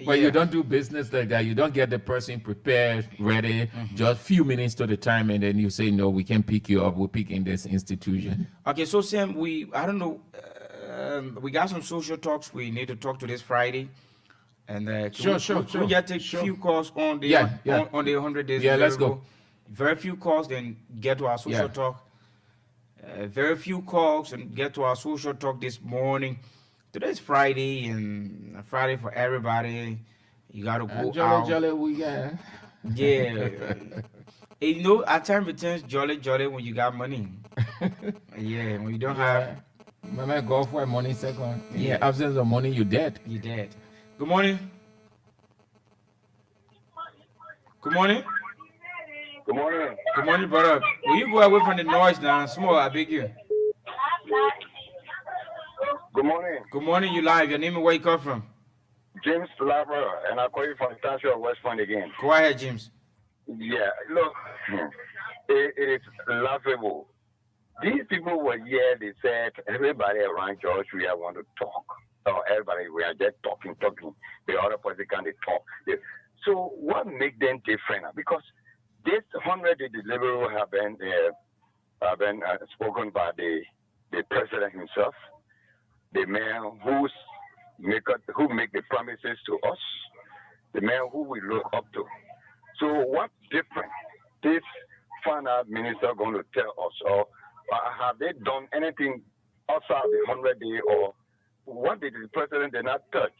But you don't do business like that. You don't get the person prepared, ready, just few minutes to the time, and then you say, no, we can pick you up. We'll pick in this institution. Okay, so Sam, I don't know, we got some social talks we need to talk to this Friday. And sure. We just take few calls on the on the 100 days. Yeah, let's go. Very few calls, then get to our social talk. Very few calls and get to our social talk this morning. Today's Friday, and Friday for everybody. You gotta go out. Jolly weekend. Yeah. You know, at times it turns jolly when you got money. Yeah, when you don't have. Remember, go for money second. Yeah. In absence of money, you dead. You dead. Good morning. Good morning. Good morning. Good morning, brother. Will you go away from the noise now? Small, I beg you. Good morning. Good morning, you live. Your name and where you come from? James Labra, and I call you from the township of West Point again. Go ahead, James. Yeah, look, it is laughable. These people were here, they said, everybody around George, we are want to talk. Or everybody, we are just talking. The other person can't talk. So what make them different? Because this 100-day delivery have been spoken by the president himself, the man who make the promises to us, the man who we look up to. So what different this finance minister going to tell us, or have they done anything outside the 100-day, or what did the president did not touch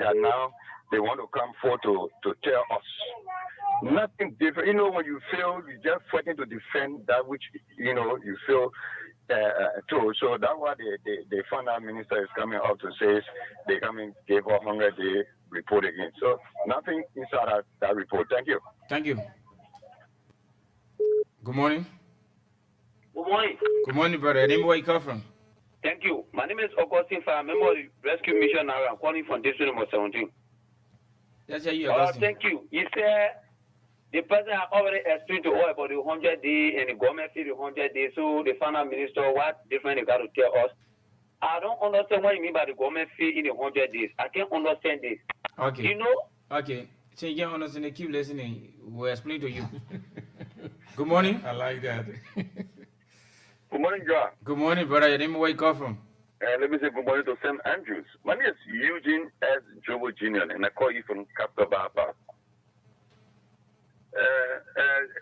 that now they want to come forward to tell us? Nothing different. You know, when you feel you're just fighting to defend that which you feel true. So that's why the finance minister is coming up to say they coming give a 100-day report again. So nothing inside that report. Thank you. Thank you. Good morning. Good morning. Good morning, brother. Name where you come from? Thank you. My name is Augustine Fire, member of the Rescue Mission. I'm calling from district number 17. That's how you, Augustine. Thank you. You said the president has already explained to all about the 100 days and the government fee the 100 days. So the finance minister, what different they got to tell us? I don't understand what you mean by the government fee in the 100 days. I can't understand this. Okay. You know? Okay. So you can't understand. Keep listening. We'll explain to you. Good morning. I like that. Good morning, John. Good morning, brother. Your name where you come from? Let me say good morning to St. Andrews. My name is Eugene S. Jobo Jr., and I call you from Capital Bar.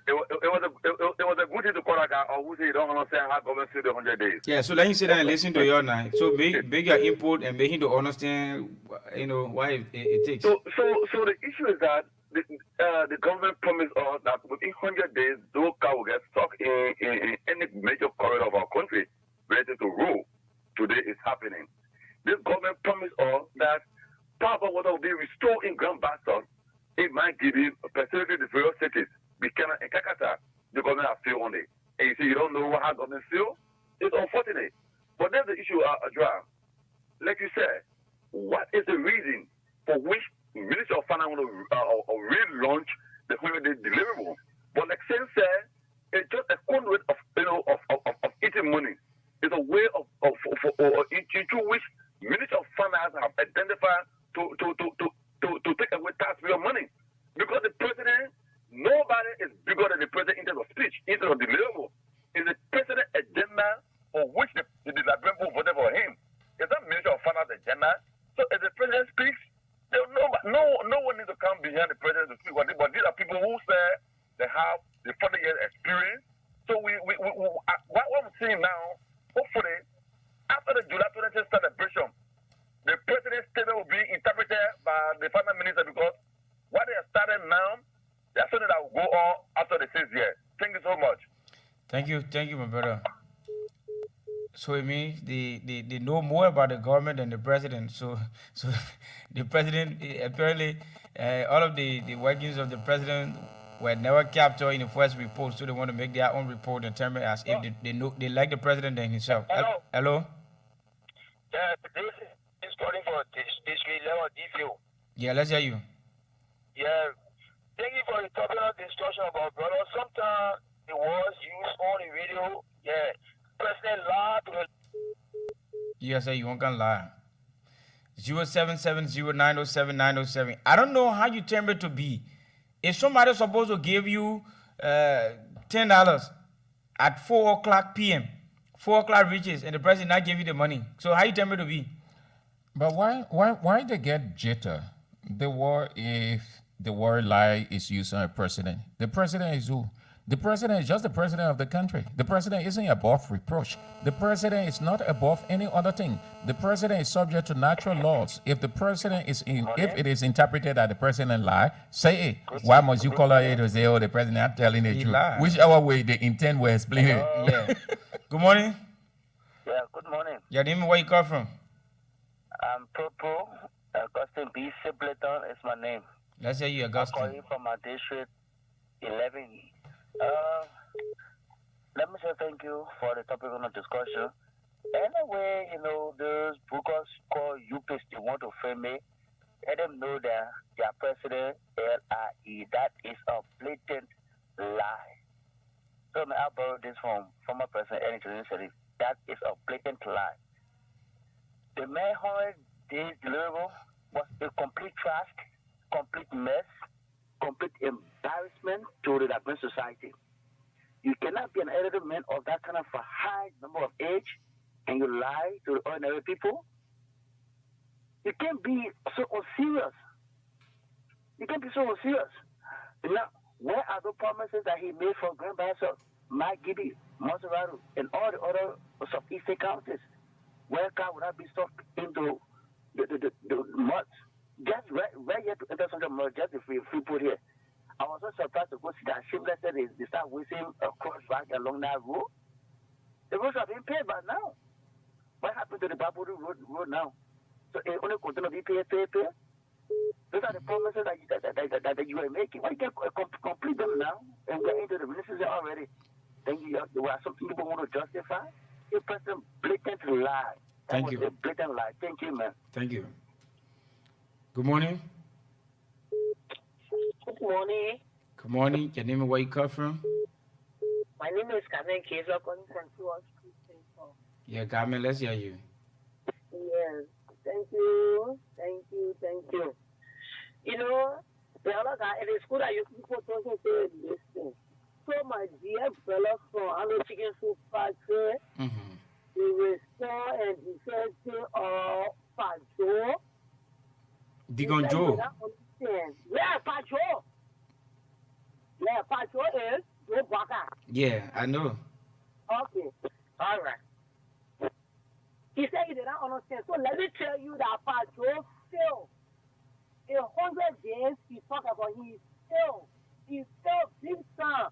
it was a good thing to call a guy or who say you don't understand how government see the 100 days. Yeah, so let him sit down and listen to you now. So make your input and make him to understand, why it takes. So the issue is that the government promised us that within 100 days, those cars will get stuck in any major corridor of our country related to rule. Today is happening. This government promised us that power water will be restored in Grand Bastard. It might give you specifically the various cities, Bikana and Kakata. The government has failed on it. And you see, you don't know how government feel. It's unfortunate. But there's the issue, Adra. Like you said, what is the reason for which Minister of Finance want to relaunch the 100-day deliverable? But like Sen said, it's just a conduit of eating money. It's a way into which Minister of Finance have identified to take away taxpayer money. Because the president, nobody is bigger than the president in terms of speech, in terms of deliverable. It's the president agenda for which the Liberian people voted for him. It's not Minister of Finance agenda. So if the president speaks, no one needs to come behind the president to speak. But these are people who say they have the 40 years experience. So what I'm seeing now, hopefully, after the July 26th celebration, the president's statement will be interpreted by the finance minister because what they are starting now, they are something that will go on after the 6th year. Thank you so much. Thank you, my brother. So it means they know more about the government than the president. So the president apparently all of the workings of the president were never captured in the first report. So they want to make their own report and determine as if they like the president than himself. Hello. Yeah, this is calling for district level DPO. Yeah, let's hear you. Yeah, thank you for the topic of discussion about brother. Sometimes the words used on the video, yeah, president lie to the. Yes, you won't lie. 0770907907. I don't know how you term it to be. If somebody's supposed to give you $10 at 4:00 p.m., 4:00 reaches, and the president not give you the money, so how you term it to be? But why they get jitter? The war, if the word lie is used on a president, the president is who? The president is just the president of the country. The president isn't above reproach. The president is not above any other thing. The president is subject to natural laws. If the president is if it is interpreted that the president lie, say it. Why must you call it to say, oh, the president not telling the truth? Lied. Whichever way the intent will explain it. Yeah. Good morning. Yeah, good morning. Your name and where you come from? I'm Popo. Augustine B. Simpleton is my name. Let's say you, I'm Augustine. calling from my district 11. Let me say thank you for the topic on the discussion. Anyway, those bookers call UPIS, they want to frame me. Let them know that their president, LIE, that is a blatant lie. So I borrowed this from former president, Ernest City. That is a blatant lie. The May 100 days deliverable was a complete trash, complete mess, complete embarrassment to the Liberian society. You cannot be an elderly man of that kind of a high number of age and you lie to the ordinary people. You can't be so unserious. You can't be so unserious. Now, where are the promises that he made for Grand Bassa, Magidi, Monserrato, and all the other southeastern counties? Where car would not be stuck into the mud? Just right here to enter some mud, just the free put here. I was so surprised to go see that shameless that they start whistling across back along that road. The roads have been paid by now. What happened to the Babu road now? So it only continue to be paid. Those are the promises that you are making. Why you can complete them now and get into the ministers already? Then there are some people want to justify. You person blatant lie. Thank you. A blatant lie. Thank you, man. Thank you. Good morning. Good morning. Good morning. Your name and where you come from? My name is Carmen Keza, calling from 2-1-2-3-4. Yeah, Carmen, let's hear you. Yes. Thank you. The other guy, it is good that you people talking to this thing. So, my dear brother from Hello Chicken Soup Factory, the restore and defense of Pajo. Digon Joe. Yeah, Pajo. Yeah, Yeah, I know. Okay. All right. He said he did not understand. So let me tell you that Patriot failed. In 100 days, he talked about he failed. He failed big time.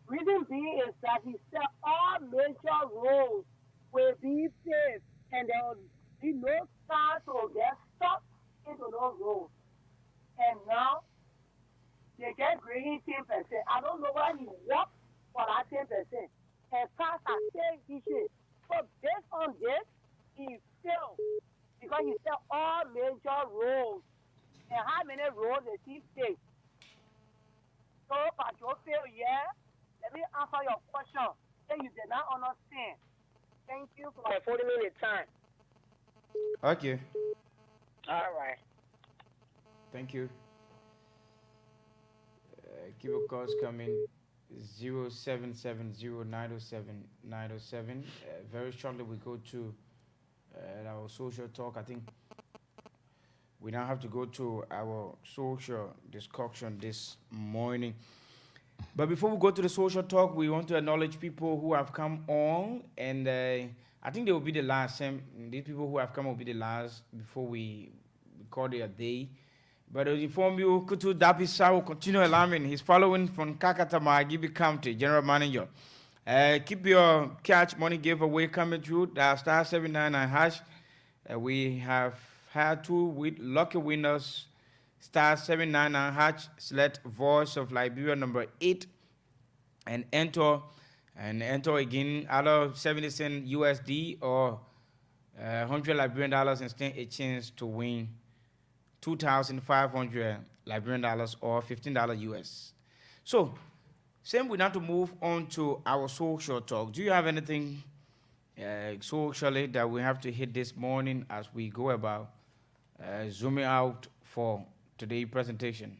Reason being is that he said all major roads will be paved and there will be no cars to get stuck into those roads. And now they get grading 10%. I don't know why he worked for that 10%. And cars are still issued. So based on this, he failed because he said all major roads. And how many roads does he take? So, Patriot failed, yeah. Let me answer your question. Say you did not understand. Thank you for my 40-minute time. Okay. All right. Thank you. Keep your calls coming. 0770-907-907. Very shortly we go to our social talk. I think we now have to go to our social discussion this morning. But before we go to the social talk, we want to acknowledge people who have come on, and I think they will be the last. These people who have come will be the last before we call it a day. But to inform you, Kutu Dapisa will continue alarming. He's following from Kakatama, Gibi County, General Manager. Keep your catch money giveaway coming through. That's star 799 hash. We have had two lucky winners. Star 799 hash, select voice of Liberia number 8 and enter again either 70 cent USD or 100 Liberian dollars and stand a chance to win 2,500 Liberian dollars or $15 US. So, same we now to move on to our social talk. Do you have anything socially that we have to hit this morning as we go about zooming out for today's presentation?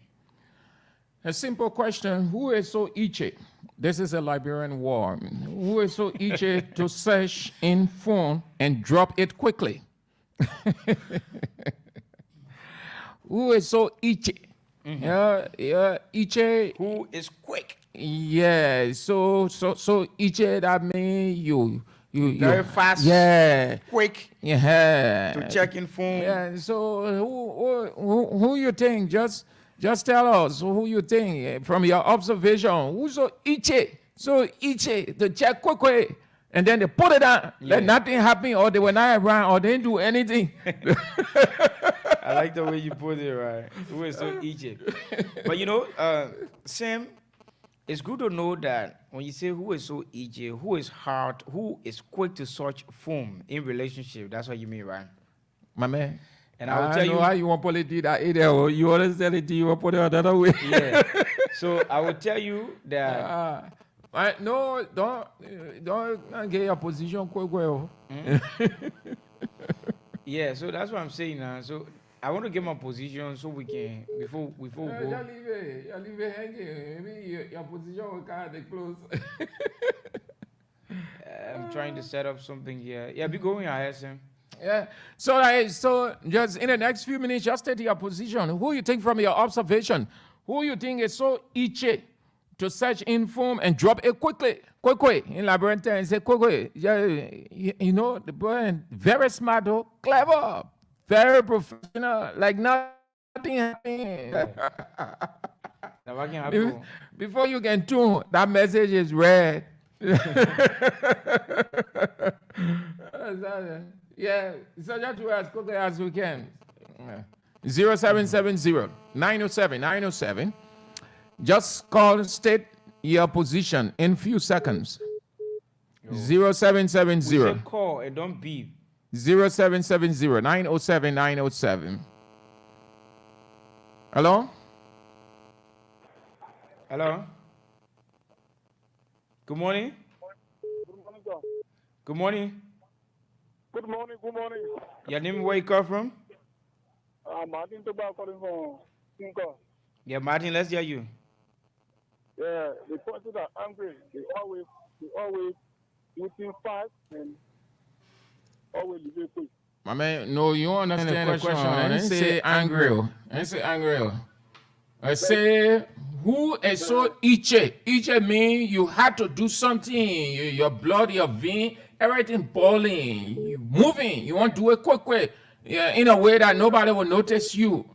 A simple question. Who is so itchy? This is a Liberian war. Who is so itchy to search in phone and drop it quickly? Who is so itchy? Itchy. Who is quick? Yeah, so itchy, that means you very fast. Yeah. Quick. Yeah. To check in phone. Yeah. So who you think? Just tell us who you think from your observation. Who's so itchy to check quickly, and then they put it down. Yeah. Let nothing happen, or they were not around, or they didn't do anything. I like the way you put it, right? Who is so itchy? But you know, Sam, it's good to know that when you say who is so easy, who is hard, who is quick to search phone in relationship, that's what you mean, right? My man. And I will tell you how you want to do that either, or you want to tell it to you or put it another way. Yeah. So I will tell you that. No, don't get your position quick. Yeah, so that's what I'm saying now. So I want to get my position so we can before we go. You leave it hanging. Maybe your position will kind of close. I'm trying to set up something here. Yeah, be going ahead, Sam. Yeah. So just in the next few minutes, just state your position. Who you think from your observation? Who you think is so itchy to search in phone and drop it quickly? In Liberian terms, say quickly. Yeah, you know the boy very smart, though, clever. Very professional, like nothing happened. Before you can tune, that message is read. Yeah, so just do as quickly as we can. 0770-907-907. Just call, state your position in few seconds. 0770. We said call and don't beep. 0770-907-907. Hello? Hello? Good morning. Good morning, John. Good morning. Good morning, good morning. Your name, where you come from? Martin Toba calling from Cinco. Yeah, Martin, let's hear you. Yeah, the person that are angry, they always within 5 and always leave it quick. My man, no, you don't understand the question. I didn't say angry. I didn't say angry. I say Who is so itchy? Itchy mean you had to do something. Your blood, your vein, everything boiling. You moving. You want to do it quick. Yeah, in a way that nobody will notice you.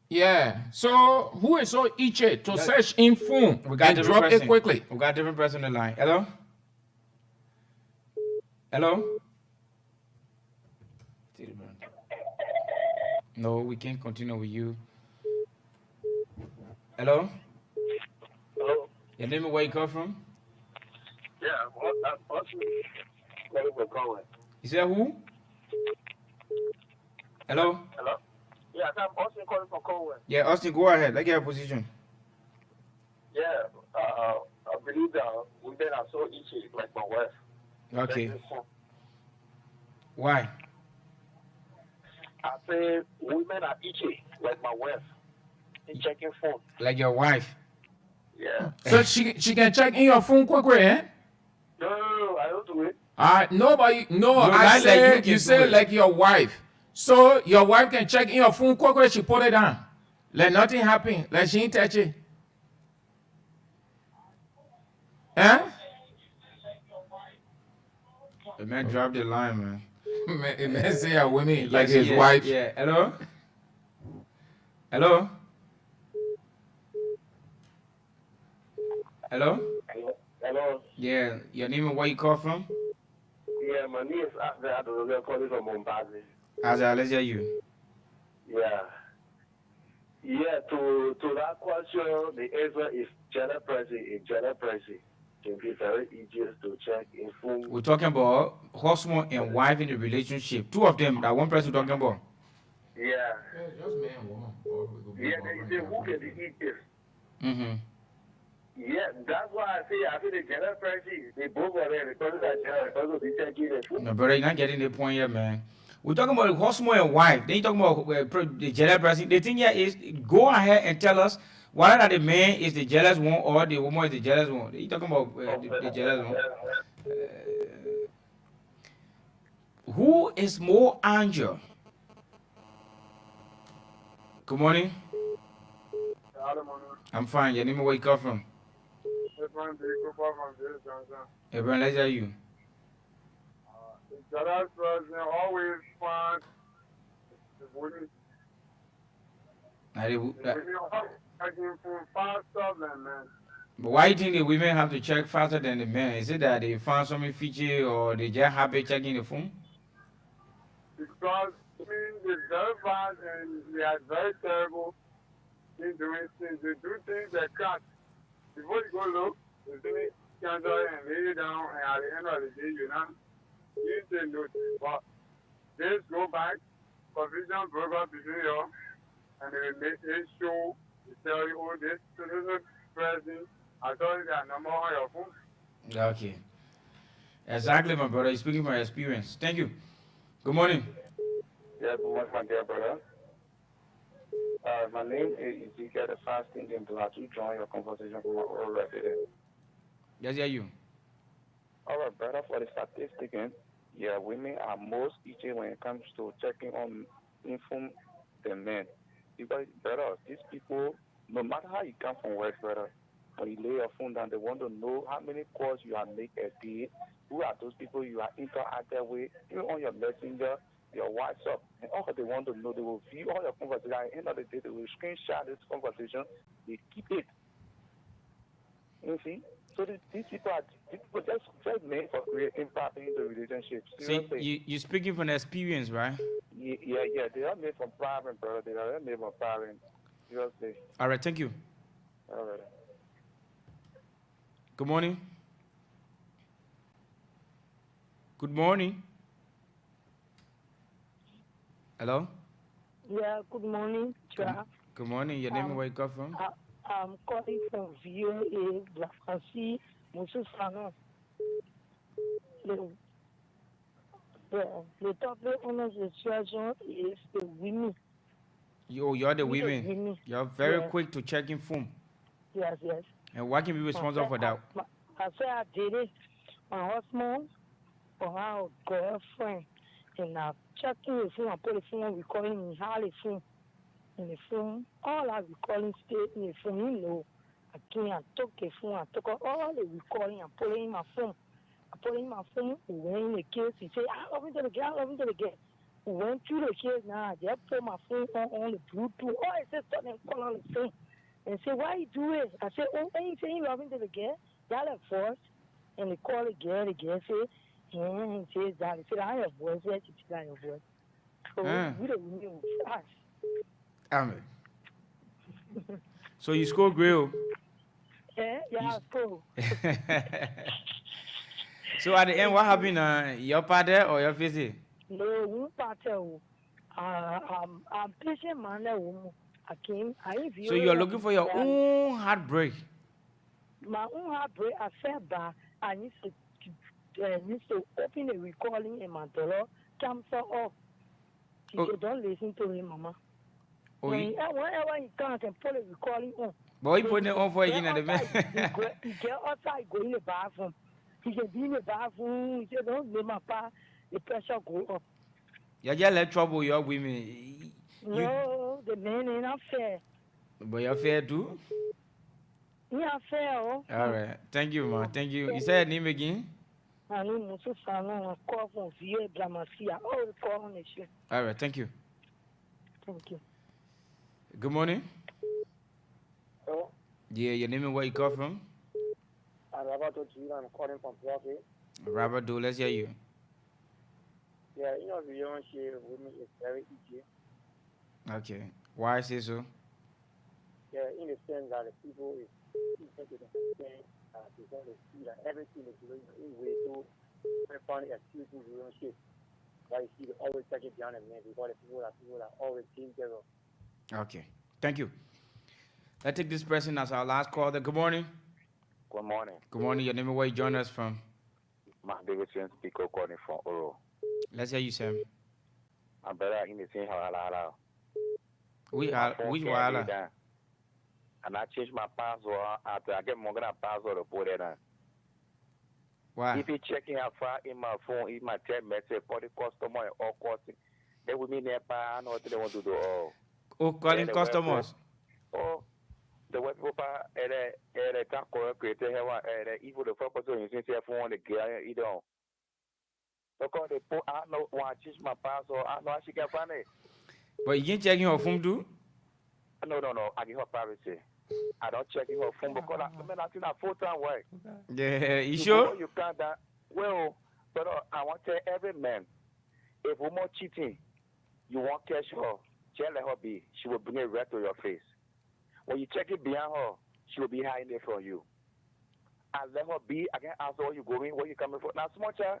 Yeah. So who is so itchy to search in phone and drop it quickly? We got a different person on the line. Hello? Hello? No, we can't continue with you. Hello? Hello? Your name and where you come from? Yeah, I'm Austin calling for Conway. You said who? Hello? Hello? Yeah, I'm Austin calling for Conway. Yeah, Austin, go ahead. Let's get a position. Yeah, I believe that women are so itchy, like my wife. Okay. Why? I say women are itchy, like my wife. In checking phone. Like your wife? Yeah. So she can check in your phone quickly, eh? No, I don't do it. Nobody. No, I like said you you said it. like your wife. So your wife can check in your phone quickly. She put it down. Like nothing happen. Like she ain't touch it. Huh? The man dropped the line, man. Man say a woman like his wife. Yeah. Hello? Hello? Hello? Hello? Yeah. Your name and where you call from? Yeah, my name is Azza. I'm calling from Mombasa. Azza, let's hear you. Yeah. Yeah, to that question, the answer is jealousy. Jealousy can be very easy to check in phone. We're talking about husband and wife in the relationship. Two of them, that one person talking about. Yeah. Just man, woman. Yeah, they say who can the easiest? Mm-hmm. Yeah, that's why I say the jealousy, they both are there because that jealous, they checking the phone. No, brother, you're not getting the point yet, man. We're talking about husband and wife. Then you're talking about the jealous person. The thing here is, go ahead and tell us whether the man is the jealous one or the woman is the jealous one. You're talking about the jealous one. Who is more angel? Good morning. I'm fine. Your name and where you come from? Everyone, let's hear you. The jealous person always finds the women. Faster than men. But why do you think the women have to check faster than the men? Is it that they found some feature or they just happy checking the phone? Because they're very fast and they are very terrible in doing things. They do things that cut. Before you go look, they do cancel and lay it down, and at the end of the day, you say no. But days go back, confusion broke up between you, and they show, they tell you, oh, this person, I told you that number on your phone. Okay. Exactly, my brother. You're speaking from experience. Thank you. Good morning. Yeah, good morning, my dear brother. My name is Ezekiel, the fasting and glad to join your conversation from our old resident. Yes, yeah, you. All right, brother, for the statistics, yeah, women are most itchy when it comes to checking on info than men. Because, brother, these people, no matter how you come from work, brother, when you lay your phone down, they want to know how many calls you have made a day, who are those people you are interacting with, even on your messenger, your WhatsApp, and all they want to know, they will view all your conversations. At the end of the day, they will screenshot this conversation, they keep it. You see? So these people just made for creating impact in the relationship. Seriously. See, you're speaking from experience, right? Yeah. They are made from private, brother. They are made from private. Seriously. All right, thank you. All right. Good morning. Good morning. Hello? Yeah, good morning, Joa. Good morning. Your name and where you come from? I'm calling from VOA, La Francie, Moussou Sanon. The topic on the situation is the women. You're the women. You're very quick to check in phone. Yes. And what can be responsible for that? I say I did it. My husband or our girlfriend. And I checked in the phone, I put the phone, recording in how the phone. In the phone, all I recording stay in the phone, I came and took a phone and took all the recording and put it in my phone. I put it in my phone. We went in the case. He said, I love him to the game. I love him to the game. We went through the case now. I just put my phone on the Bluetooth. Oh, I said, stop and call on the phone. And say, why you do it? I said, oh, and he said, you love him to the game. Y'all at first. And they call again. Say, and he says that. He said, I have voice. Yes, he said, I have voice. So we don't know fast. Amen. So you score grill. Yeah, I score. So at the end, what happened? Your partner or your face? No, one partner. I'm patient man. I came. So you are looking for your own heartbreak. My own heartbreak. I felt bad. I need to open a recording in my door. Cancel off. You don't listen to him, Mama. Whenever you can put a recording on. But you put it on for again at the man. He get outside, go in the bathroom. He can be in the bathroom. He said, don't let my pa, the pressure go up. You just let trouble your women. No, the man ain't not fair. But you're fair too? Yeah, fair. Oh. All right. Thank you, man. Thank you. You said your name again? I know, so I call from VA Blamasia. Oh, call on the show. All right. Thank you. Thank you. Good morning. Hello? Yeah, your name and where you call from? I'm Robert O'Toole. I'm calling from Broadway. Robert, let's hear you. Yeah, you know, the young share women is very easy. Okay. Why say so? Yeah, in the sense that the people is interested in understand they want to see that everything is going in way to find excuses the young shit. But you see, they always take it down and man because the people are always dangerous. Okay. Thank you. Let's take this person as our last caller. Good morning. Good morning. Good morning. Your name and where you join us from? Mark Davidson, speaker calling from Oro. Let's hear you, Sam. I'm better in the same house. Which Wala? And I changed my password after I get more than a password to put it on. Why? If you checking how far in my phone, in my text message for the customer or costing, they will be nearby. I know what they want to do. Oh, calling customers. The web people can't create even the first person using their phone the guy either. Because they put I know want to change my password, I know she can find it. But you ain't checking your phone too? No, I give her privacy. I don't check your phone because I think that full time work. Yeah, you sure? You can't that. Well, but I want to tell every man, if woman cheating, you want catch her, just let her be. She will bring it right to your face. When you check it behind her, she will be hiding it from you. And let her be. I can ask her where you going, where you coming from. Now, small child,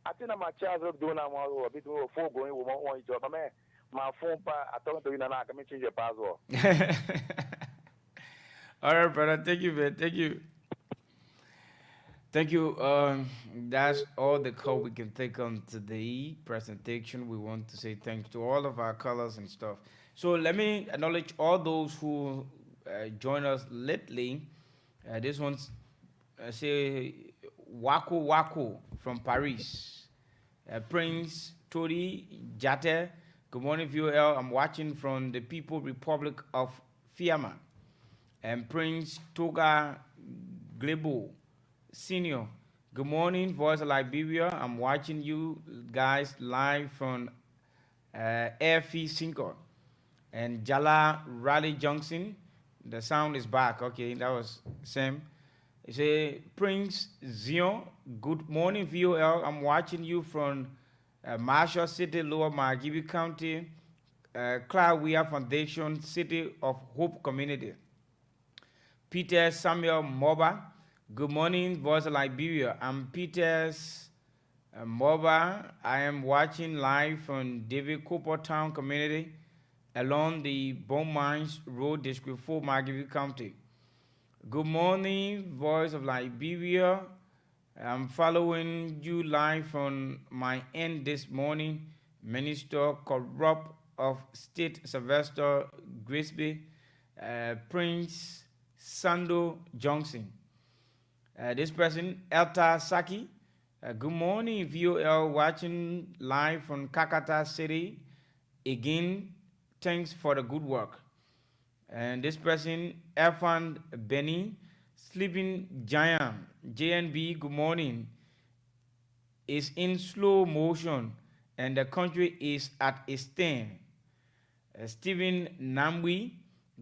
I think that my child is doing that one, or be doing a phone going with one job. I mean, my phone, I told to you now, I can change your password. All right, brother. Thank you, man. Thank you. Thank you. That's all the call we can take on today presentation. We want to say thanks to all of our callers and stuff. So let me acknowledge all those who joined us lately. This one's say Wako from Paris. Prince Tori Jate. Good morning, VOL. I'm watching from the People Republic of Fiama. And Prince Toga Glebo Senior. Good morning, Voice of Liberia. I'm watching you guys live from Airfee Sinker. And Jala Raleigh Johnson. The sound is back. Okay, that was Sam. It's a Prince Zion. Good morning, VOL. I'm watching you from Marshall City, Lower Margibi County, Clawea Foundation, City of Hope Community. Peter Samuel Moba. Good morning, Voice of Liberia. I'm Peter's Moba. I am watching live from David Cooper Town Community along the Bone Mines Road, District 4, Margibi County. Good morning, Voice of Liberia. I'm following you live from my end this morning. Minister Corrupt of State Sylvester Grisby, Prince Sando Johnson. This person, Elta Saki. Good morning, VOL, watching live from Kakata City. Again, thanks for the good work. And this person, Erfan Benny, Sleeping Giant, JNB, good morning, is in slow motion and the country is at a stand. Stephen Namwi,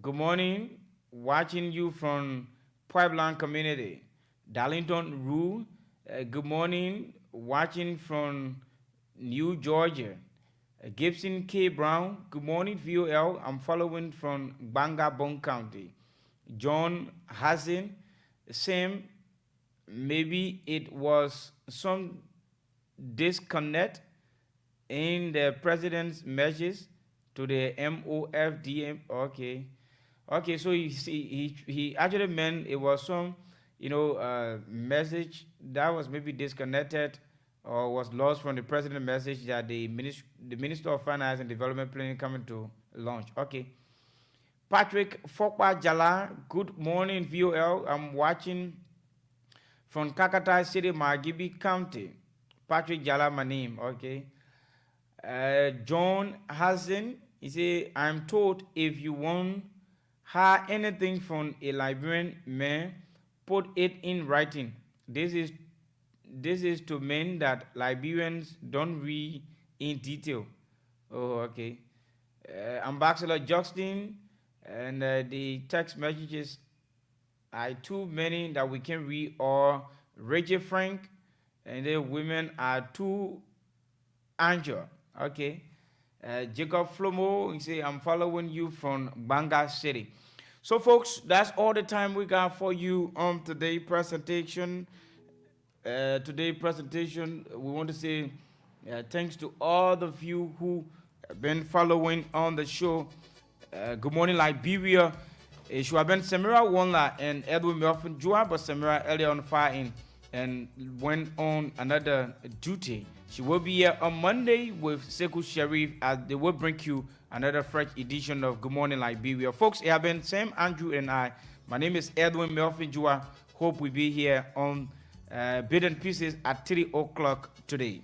good morning, watching you from Pueblan community. Darlington Rue, good morning, watching from New Georgia. Gibson K. Brown, good morning, VOL. I'm following from Bangabong County. John Hassan, same, maybe it was some disconnect in the president's message to the MOFDM. Okay. Okay, so he actually meant it was some, message that was maybe disconnected or was lost from the president message that the Minister of Finance and Development Planning coming to launch. Okay. Patrick Fokpa Jala, good morning, VOL. I'm watching from Kakatai City, Margibi County. Patrick Jala, my name, okay. John Hassan, he say, I'm told if you want hire anything from a Liberian man, put it in writing. This is to mean that Liberians don't read in detail. Oh, okay. Ambassador Justin, and the text messages are too many that we can read, or Reggie Frank, and the women are too Angel. Okay. Jacob Flomo, he say, I'm following you from Banga City. So, folks, that's all the time we got for you on today's presentation. We want to say thanks to all of you who have been following on the show. Good morning, Liberia. Shuaben Samira Wonla and Edwin Melvin Jua, but Samira earlier on fire and went on another duty. She will be here on Monday with Sekou Sharif as they will bring you another fresh edition of Good Morning Liberia. Folks, it has been Sam, Andrew, and I. My name is Edwin Melvin Jua. Hope we be here on Bid and Pieces at 3 o'clock today.